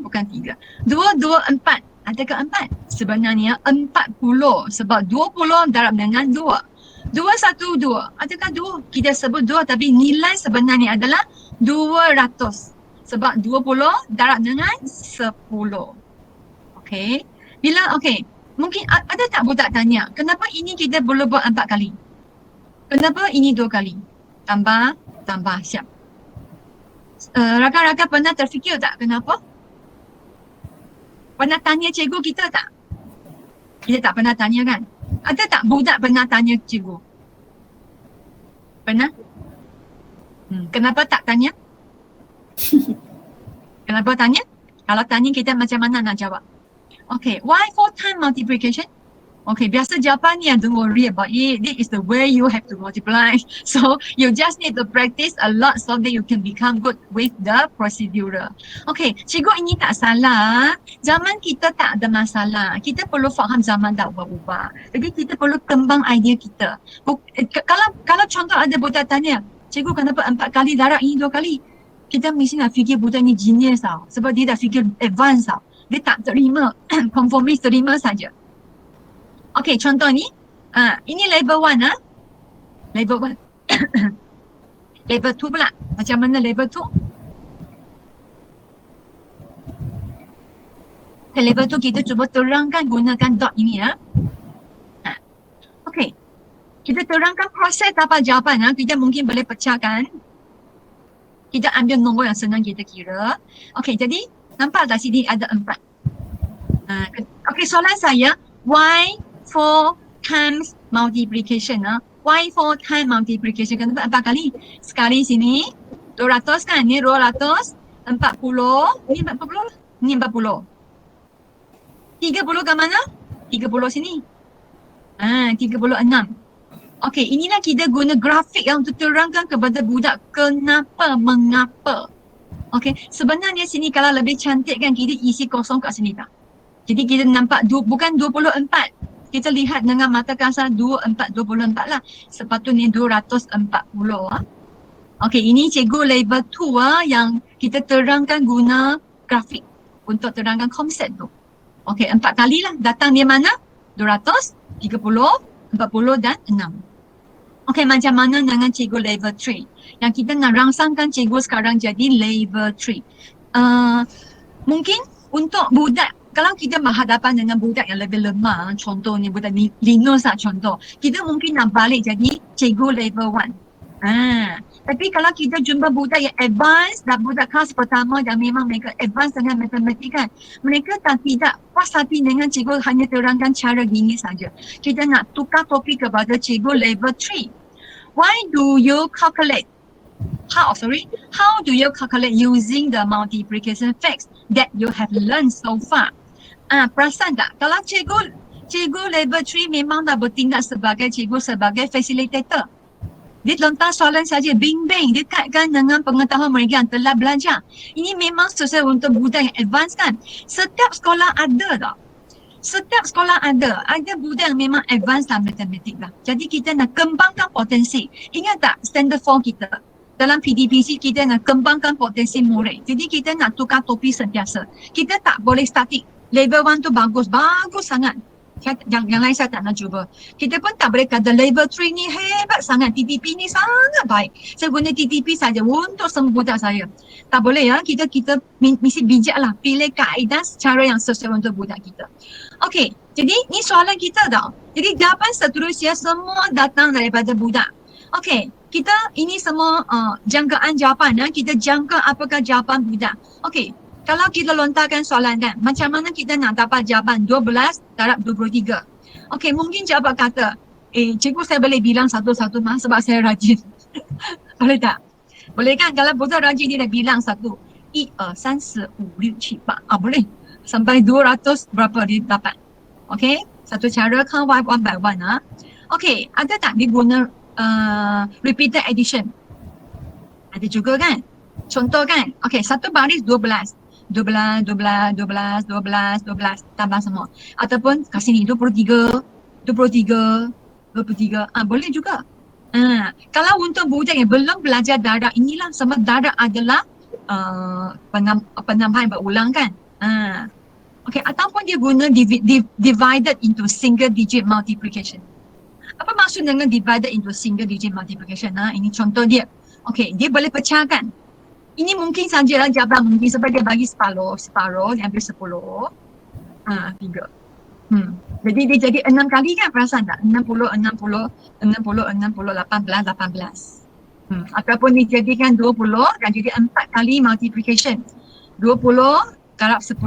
bukan 3. 2, 4. Adakah 4? Sebenarnya 40, sebab 20 darab dengan 2. 2, 1, 2. Adakah 2? Kita sebut 2 tapi nilai sebenarnya adalah 200. Sebab 20 darab dengan 10. Okay. Mungkin ada tak budak tanya, kenapa ini kita boleh buat 4 kali? Kenapa ini 2 kali? Tambah, siap. Rakan-rakan pernah terfikir tak kenapa? Pernah tanya cikgu kita tak? Kita tak pernah tanya kan? Ada tak budak pernah tanya cikgu? Pernah? Kenapa tak tanya? Kenapa tanya? Kalau tanya kita macam mana nak jawab? Okay, why 4 time multiplication? Okay, biasa jawapannya, don't worry about it. This is the way you have to multiply. So, you just need to practice a lot so that you can become good with the procedure. Okay, cikgu ini tak salah. Zaman kita tak ada masalah. Kita perlu faham zaman dah ubah-ubah. Jadi kita perlu kembang idea kita. Kalau contoh ada budak tanya, cikgu kenapa 4 kali darab ini 2 kali? Kita mesti nak fikir budak ni genius tau. Sebab dia dah fikir advance tau. Dia tak terima, conformist terima saja. Okay, contoh ni, ini level 1 level 1. Level 2 pula, macam mana level 2? Okay, level 2 kita cuba terangkan gunakan dot ini Okay, kita terangkan proses dapat jawapan kita mungkin boleh pecahkan. Kita ambil nombor yang senang kita kira. Okay, jadi nampak tak sini ada 4. Okay, soalan saya, why 4 times multiplication? Why 4 times multiplication? Kenapa 4 kali? Sekali sini, 200 kan? Ni 200, 40, ni 40, ni 40. 30 ke mana? 30 sini. 36. Okay, inilah kita guna grafik yang untuk terangkan kepada budak kenapa, mengapa. Okay, sebenarnya sini kalau lebih cantik kan kita isi kosong kat sini tak? Jadi kita nampak bukan 24. Kita lihat dengan mata kasar 24 lah. Sepatutnya 240. Okay, ini cikgu level 2 yang kita terangkan guna grafik untuk terangkan konsep tu. Okay, 4 kali lah. Datang dia mana? 200, 30, 40 dan 6. Okay, macam mana dengan cikgu level 3? Yang kita nak rangsangkan cikgu sekarang jadi level 3. Mungkin untuk budak, kalau kita berhadapan dengan budak yang lebih lemah, contohnya budak Linus lah contoh, kita mungkin nak balik jadi cikgu level 1. Tapi kalau kita jumpa budak yang advance dan budak kelas pertama dan memang mereka advance dengan matematik kan, mereka tidak puas hati dengan cikgu hanya terangkan cara gini saja. Kita nak tukar topik kepada cikgu level 3. Why do you calculate? How do you calculate using the multiplication facts that you have learned so far? Perasan tak? Kalau cikgu level 3 memang dah bertindak sebagai cikgu sebagai facilitator. Dia lontar soalan saja, bing-bing, dia kaitkan dengan pengetahuan mereka yang telah belajar. Ini memang sesuai untuk budak yang advance kan. Setiap sekolah ada tak? Setiap sekolah ada budak yang memang advance dalam matematik lah. Jadi kita nak kembangkan potensi. Ingat tak standard 4 kita? Dalam PDPC kita nak kembangkan potensi murid. Jadi kita nak tukar topi sentiasa. Kita tak boleh statik. Level 1 tu bagus sangat. Yang lain saya tak nak cuba. Kita pun tak boleh kata level 3 ni hebat sangat, TTP ni sangat baik. Saya guna TTP saja untuk semua budak saya. Tak boleh ya, kita mesti bijak lah. Pilih kaedah secara yang sesuai untuk budak kita. Okey, jadi ni soalan kita tau. Jadi jawapan seterusnya semua datang daripada budak. Okey, kita ini semua jangkaan jawapan ya. Kita jangka apakah jawapan budak. Okey. Kalau kita lontarkan soalan kan, macam mana kita nak dapat jawapan 12 darab 23? Okey, mungkin jawab kata, cikgu saya boleh bilang satu-satu mas sebab saya rajin. Boleh tak? Boleh kan? Kalau budak rajin dia dah bilang 1, 1, 2, 3, 4, 5, 6, 7. Boleh. Sampai 200 berapa dia dapat. Okey, satu cara kan one by one. Okey, ada tak dia guna repeated addition? Ada juga kan? Contoh kan? Okey, satu baris 12. 12 tambah semua. Ataupun kasih ni 23. Boleh juga. Kalau untuk budak yang belum belajar darab, inilah sebab darab adalah penambahan berulang kan. Okay, ataupun dia guna divided into single digit multiplication. Apa maksud dengan divided into single digit multiplication? Ini contoh dia. Okay, dia boleh pecahkan. Ini mungkin sajalah jawapan mungkin sebab dia bagi separuh, dia ambil 10. 3. Jadi dia jadi 6 kali kan, perasan tak? 60, 18. Ataupun dijadikan 20 dan jadi 4 kali multiplication. 20 darab 10,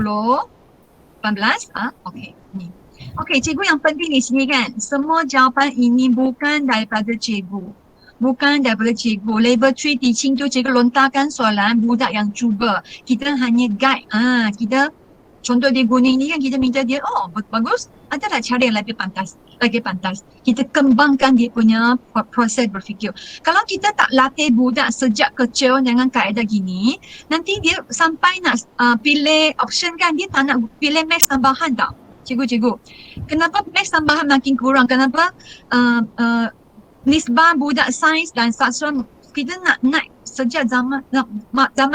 18. Okey, ni. Okey, cikgu yang penting di sini kan, semua jawapan ini bukan daripada cikgu. Bukan daripada cikgu. Level 3 teaching tu cikgu lontarkan soalan, budak yang cuba. Kita hanya guide. Kita contoh dia guna ini kan, kita minta dia, bagus. Ada tak cara yang lebih pantas? Kita kembangkan dia punya proses berfikir. Kalau kita tak latih budak sejak kecil dengan kaedah gini, nanti dia sampai nak pilih option kan, dia tak nak pilih maths tambahan tak? Cikgu. Kenapa maths tambahan makin kurang? Kenapa nisbah budak sains dan sastra kita nak naik sejak zaman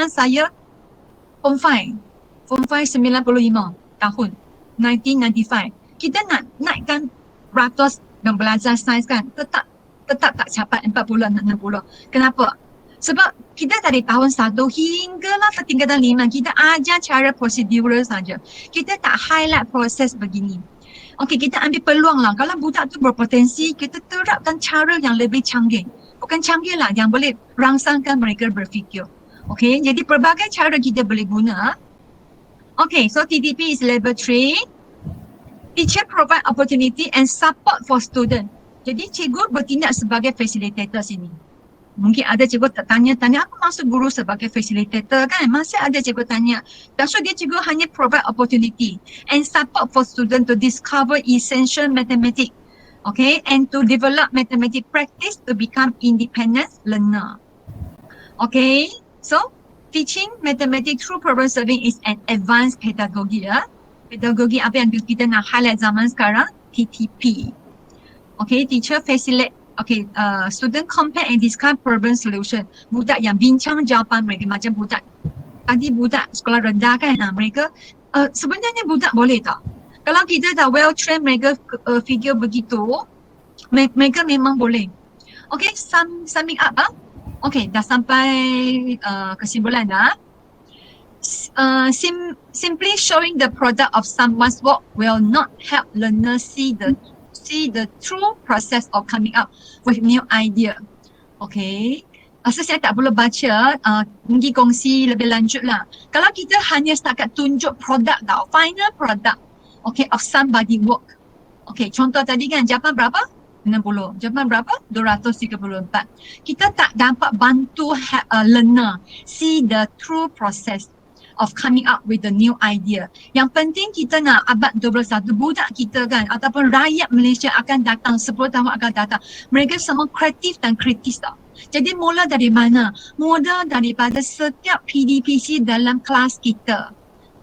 saya Form 5 95 tahun 1995. Kita nak naikkan ratus yang belajar sains kan, tetap tak capai 40 60. Kenapa? Sebab kita dari tahun 1 hinggalah ke tingkatan 5 kita ajar cara prosedural saja. Kita tak highlight proses begini. Okey, kita ambil peluang lah. Kalau budak tu berpotensi, kita terapkan cara yang lebih canggih. Bukan canggih lah, yang boleh rangsangkan mereka berfikir. Okey, jadi pelbagai cara kita boleh guna. Okey, so TTP is level 3. Teacher provide opportunity and support for student. Jadi cikgu bertindak sebagai facilitator sini. Mungkin ada cikgu tanya apa maksud guru sebagai facilitator kan? Masih ada cikgu tanya. So dia cikgu hanya provide opportunity and support for student to discover essential mathematics. Okay, and to develop mathematics practice to become independent learner. Okay, so teaching mathematics through problem solving is an advanced pedagogy ya. Pedagogi apa yang kita nak highlight zaman sekarang? TTP. Okay, teacher facilitate. Okay, student compare and discuss problem solution. Budak yang bincang jawapan mereka macam budak sekolah rendah kan, mereka sebenarnya budak boleh tak? Kalau kita dah well trained mereka figure begitu, mereka memang boleh. Okay, summing up Okay, dah sampai kesimpulan dah. Simply showing the product of someone's work will not help learners see the true process of coming up with new idea. Okay, saya tak perlu baca, pergi kongsi lebih lanjut lah. Kalau kita hanya setakat tunjuk produk tau, final product, okay, of somebody work. Okay, contoh tadi kan, jawapan berapa? 60. Jawapan berapa? 234. Kita tak dapat bantu learner see the true process of coming up with the new idea. Yang penting kita nak abad 21, budak kita kan ataupun rakyat Malaysia akan datang 10 tahun akan datang. Mereka semua kreatif dan kritis tau. Jadi mula dari mana? Mula daripada setiap PDPC dalam kelas kita.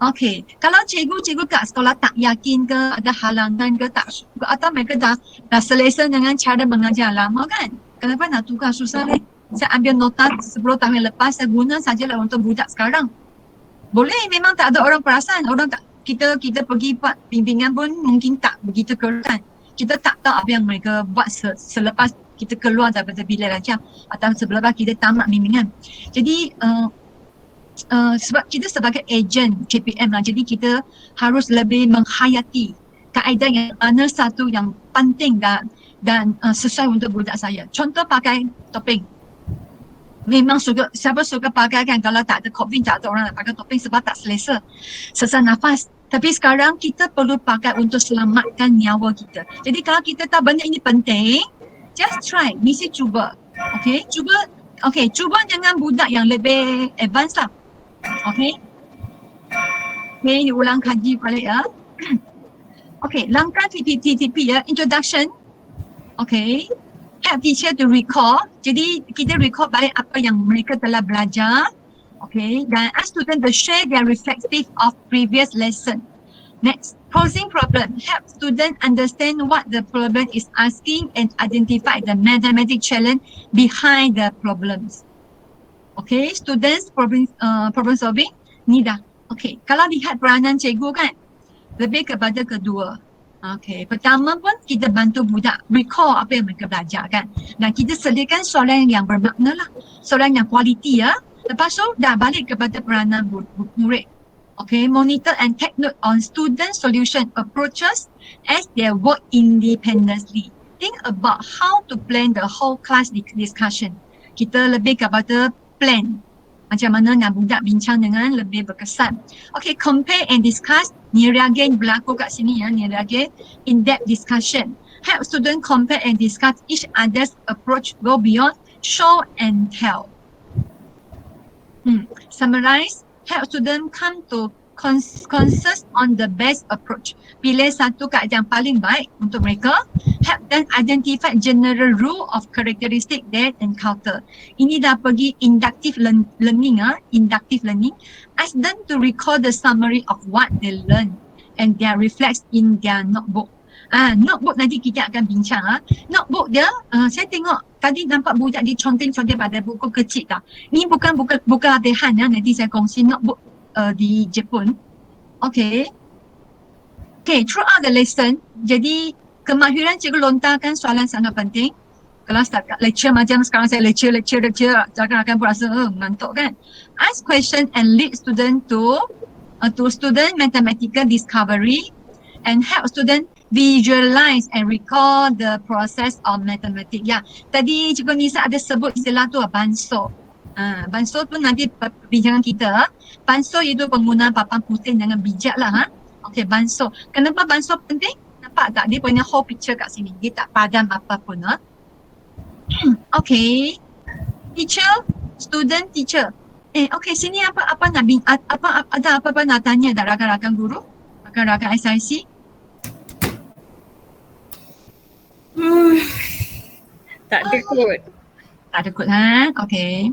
Okey, kalau cikgu-cikgu kat sekolah tak yakin ke, ada halangan ke, tak suka atau mereka dah selesa dengan cara mengajar lama kan? Kenapa nak tukar susah ni? Saya ambil nota 10 tahun lepas, saya guna sajalah untuk budak sekarang. Boleh, memang tak ada orang perasan. Orang tak, kita pergi buat bimbingan pun mungkin tak begitu keren. Kita tak tahu apa yang mereka buat selepas kita keluar daripada bilik ajar atau selepas kita tamat bimbingan. Jadi sebab kita sebagai ejen KPM lah, jadi kita harus lebih menghayati kaedah yang mana satu yang penting dan sesuai untuk budak saya. Contoh pakai topeng. Memang siapa suka pakai kan, kalau tak ada COVID tak ada orang nak pakai topeng sebab tak selesa, sesak nafas. Tapi sekarang kita perlu pakai untuk selamatkan nyawa kita. Jadi kalau kita tahu benda ini penting, just try, mesti cuba. Okay, cuba dengan budak yang lebih advance lah. Okay, ulang kaji balik ya. Okay, langkah TTP ya, introduction. Okay, help teacher to recall. Jadi kita recall balik apa yang mereka telah belajar. Okay, dan ask student to share their reflective of previous lesson. Next, posing problem. Help student understand what the problem is asking and identify the mathematic challenge behind the problems. Okay, students problem solving ni dah. Okay, kalau lihat peranan cikgu kan, lebih kepada kedua. Okay, pertama pun kita bantu budak recall apa yang mereka belajar kan. Dan kita sediakan soalan yang bermakna lah, soalan yang kualiti ya. Lepas tu dah balik kepada peranan murid. Okay, monitor and take note on student solution approaches as they work independently. Think about how to plan the whole class discussion. Kita lebih kepada plan macam mana nak budak bincang dengan lebih berkesan. Okay, compare and discuss. Ni reagen berlaku kat sini ya, ni reagen in-depth discussion. Help student compare and discuss each other's approach, go beyond show and tell. Summarize. Help student come to consensus on the best approach. Pilih satu kaedah yang paling baik untuk mereka. Help them identify general rule of characteristic they encounter. Ini dah pergi inductive learning. Inductive learning. Ask them to recall the summary of what they learn and their reflects in their notebook. Notebook nanti kita akan bincang. Notebook dia, saya tengok tadi nampak budak dia conteng-conteng pada buku kecil tak. Ini bukan latihan ya, nanti saya kongsi notebook di Jepun. Okay, throughout the lesson, jadi kemahiran cikgu lontarkan soalan sangat penting. Kalau start lecture macam sekarang saya lecture, akan berasa mengantuk kan. Ask question and lead student to student mathematical discovery and help student visualize and recall the process of mathematics. Ya, tadi Cikgu Nisa ada sebut istilah tu banso. Banso pun nanti perbincangan kita. Banso itu penggunaan papan putih dengan bijak lah. Okay, banso. Kenapa banso penting? Nampak tak? Dia punya whole picture kat sini. Dia tak padam apa pun. Okay. Teacher, student, teacher. Okay, sini apa nak nak tanya dah rakan-rakan guru? Rakan-rakan SIC? Tak ada kot. Tak ada kot Okay.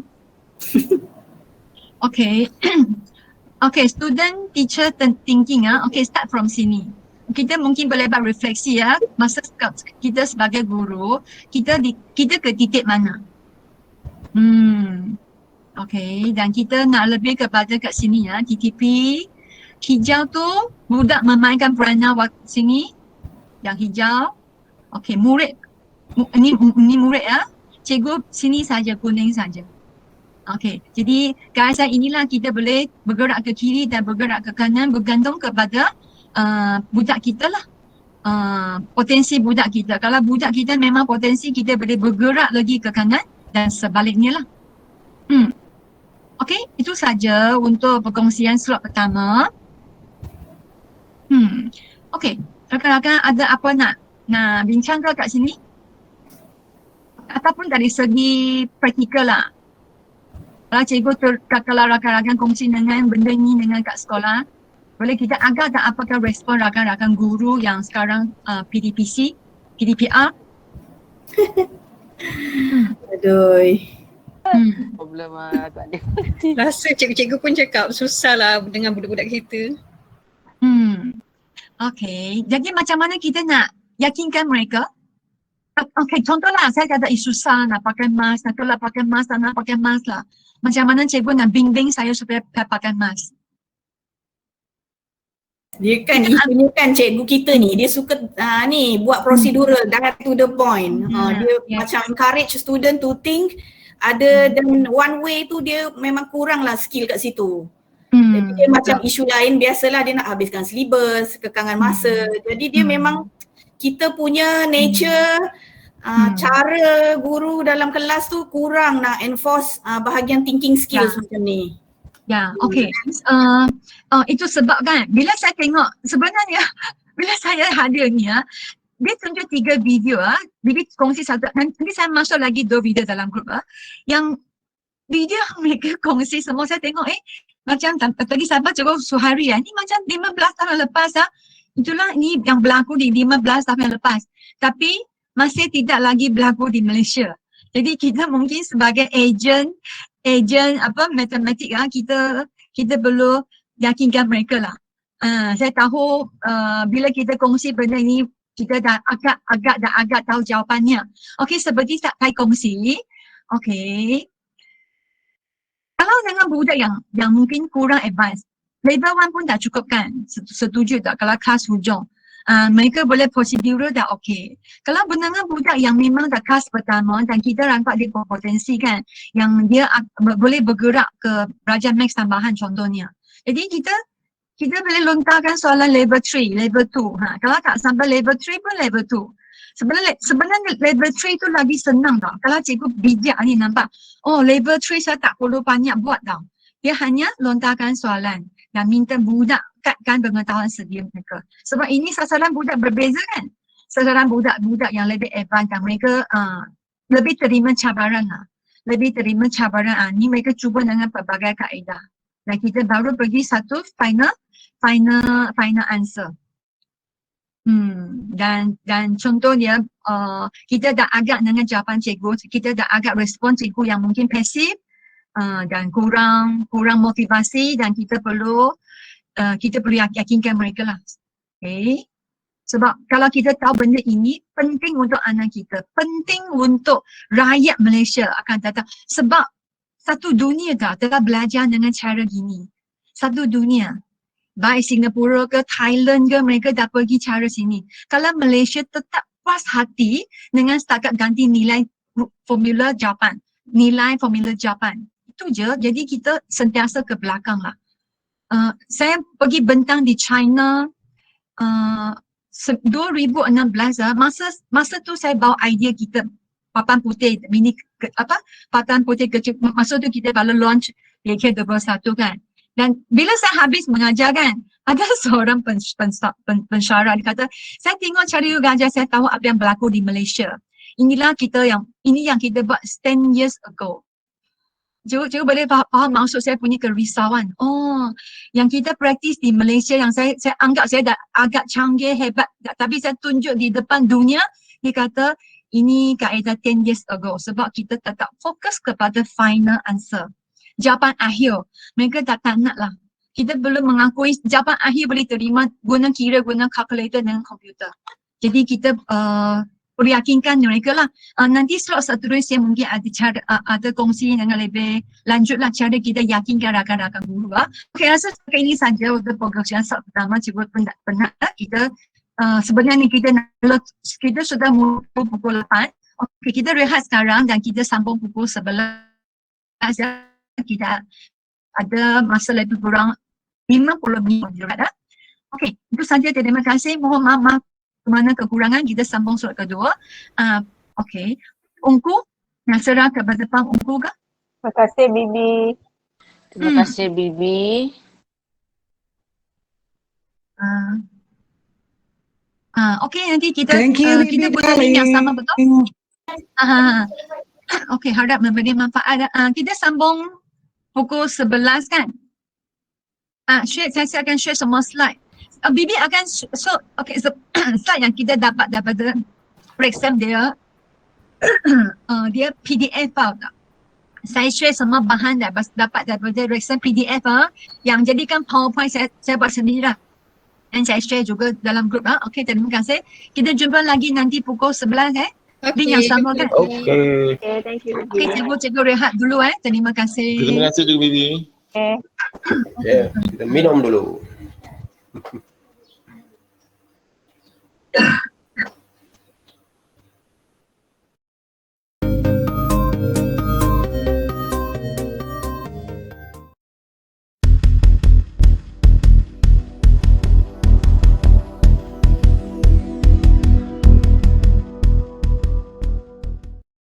Okay. Okay, student, teacher, thinking Okay, start from sini. Kita mungkin boleh buat refleksi ya. Masa kita sebagai guru, kita ke titik mana? Okay, dan kita nak lebih kepada kat sini ya, TTP. Hijau tu budak memainkan peranan sini. Yang hijau. Okay, murid. Ini murid ya. Cikgu sini saja, kuning saja. Okay, jadi keadaan inilah kita boleh bergerak ke kiri dan bergerak ke kanan bergantung kepada budak kita lah. Potensi budak kita. Kalau budak kita memang potensi, kita boleh bergerak lagi ke kanan dan sebaliknya lah. Okey, itu saja untuk perkongsian slot pertama. Okey, rakan-rakan ada apa nak bincang ke kat sini? Ataupun dari segi praktikal lah. Kalau cikgu kalau rakan-rakan kongsi dengan benda ni dengan kat sekolah, boleh kita agak tak apakah respon rakan-rakan guru yang sekarang PDPC, PDPR? Aduh. Problem tak ada. Rasa cikgu-cikgu pun cakap susah lah dengan budak-budak kita. Okey, jadi macam mana kita nak yakinkan mereka? Okey, contohlah saya kata susah nak pakai mask, nak tolak pakai mask, tak nak pakai mask lah. Macam mana cikgu nak bimbing saya supaya pakai mask? Dia kan isunya kan cikgu kita ni dia suka ni buat procedural direct to the point. Dia macam encourage student to think ada dan one way tu dia memang kurang lah skill kat situ. Jadi dia macam isu lain biasalah dia nak habiskan syllabus, kekangan masa. Jadi dia memang kita punya nature cara guru dalam kelas tu kurang nak enforce bahagian thinking skills macam ni. Ya, okey. Itu sebab kan bila saya tengok sebenarnya bila saya hadir ni dia tunjuk 3 video Bibi kongsi satu, nanti saya masuk lagi 2 video dalam grup yang video mereka kongsi semua saya tengok macam tadi sahabat cukup Suhari ni macam 15 tahun lepas itulah ini yang berlaku di 15 tahun lepas tapi masih tidak lagi berlaku di Malaysia. Jadi kita mungkin sebagai ejen matematik kita perlu yakinkan mereka lah. Saya tahu bila kita kongsi benda ini kita dah agak tahu jawapannya. Okey, seperti saya kongsi. Okey. Kalau dengan budak yang mungkin kurang advance, level 1 pun dah cukup kan? Setuju tak kalau kelas hujung? Mereka boleh prosedural dah okey. Kalau dengan budak yang memang dah kelas pertama dan kita nampak dia berpotensi kan, yang dia boleh bergerak ke belajar maths tambahan contohnya. Jadi kita boleh lontarkan soalan level 3, level 2. Kalau tak sampai level 3 pun level 2. Sebenarnya level 3 tu lagi senang tau. Kalau cikgu bijak ni nampak, level 3 saya tak perlu banyak buat tau. Dia hanya lontarkan soalan dan minta budak katkan pengetahuan sedia mereka. Sebab ini sasaran budak berbeza kan. Sasaran budak-budak yang lebih advance dan mereka lebih terima cabaran lah. Lebih terima cabaran ni mereka cuba dengan pelbagai kaedah. Dan kita baru pergi satu final answer. Dan contohnya kita dah agak dengan jawapan cikgu, kita dah agak respon cikgu yang mungkin pasif dan kurang motivasi dan kita perlu yakinkan mereka lah. Okay. Sebab kalau kita tahu benda ini penting untuk anak kita, penting untuk rakyat Malaysia akan datang. Sebab satu dunia telah belajar dengan cara gini. Satu dunia. Baik Singapura ke Thailand ke mereka dah pergi cara sini. Kalau Malaysia tetap puas hati dengan setakat ganti nilai formula jawapan. Nilai formula jawapan. Itu je. Jadi kita sentiasa ke belakang lah. Saya pergi bentang di China 2016 masa tu saya bawa idea kita papan putih papan putih kecil. Masa tu kita baru launch PK21 kan. Dan bila saya habis mengajar kan, ada seorang pensyarah dia kata, saya tengok cara you mengajar, saya tahu apa yang berlaku di Malaysia. Ini yang kita buat 10 years ago. Cikgu boleh faham maksud saya punya kerisauan. Yang kita praktis di Malaysia yang saya anggap saya dah agak canggih, hebat. Tapi saya tunjuk di depan dunia, dia kata ini kaedah 10 years ago. Sebab kita tetap fokus kepada final answer. Jawapan akhir. Mereka tak nak lah. Kita belum mengakui jawapan akhir boleh terima guna kalkulator dengan komputer. Jadi kita perlu yakinkan mereka lah. Nanti slot seterusnya mungkin ada kongsi dengan lebih lanjut lah cara kita yakinkan rakan-rakan guru. Okey, rasa ini saja untuk program slot pertama. Cikgu penat kita sebenarnya kita sudah mula pukul 8. Okey, kita rehat sekarang dan kita sambung pukul 11. Kita ada masa lebih kurang 50 minit. Okey, itu saja. Terima kasih. Mohon maaf kemana kekurangan. Kita sambung slot kedua. Okey, Ungku nak serah ke depan Ungku ke? Terima kasih Bibi. Terima kasih Bibi. Okey, nanti kita Thank you, kita Bibi buat link yang sama betul? darling. Okey, harap memberi manfaat. Kita sambung pukul 11 kan? Saya akan share semua slide. Bibi akan slide yang kita dapat daripada Rexam dia dia PDF file tak? Saya share semua bahan dapat daripada Rexam PDF yang jadikan PowerPoint saya buat sendiri lah. Dan saya share juga dalam grup lah. Okey, terima kasih. Kita jumpa lagi nanti pukul 11 Link yang sama kan? Okey. Okay, thank you. Okey, cikgu rehat dulu Terima kasih. Terima kasih Cikgu Bibi. Okay. Ya, kita minum dulu.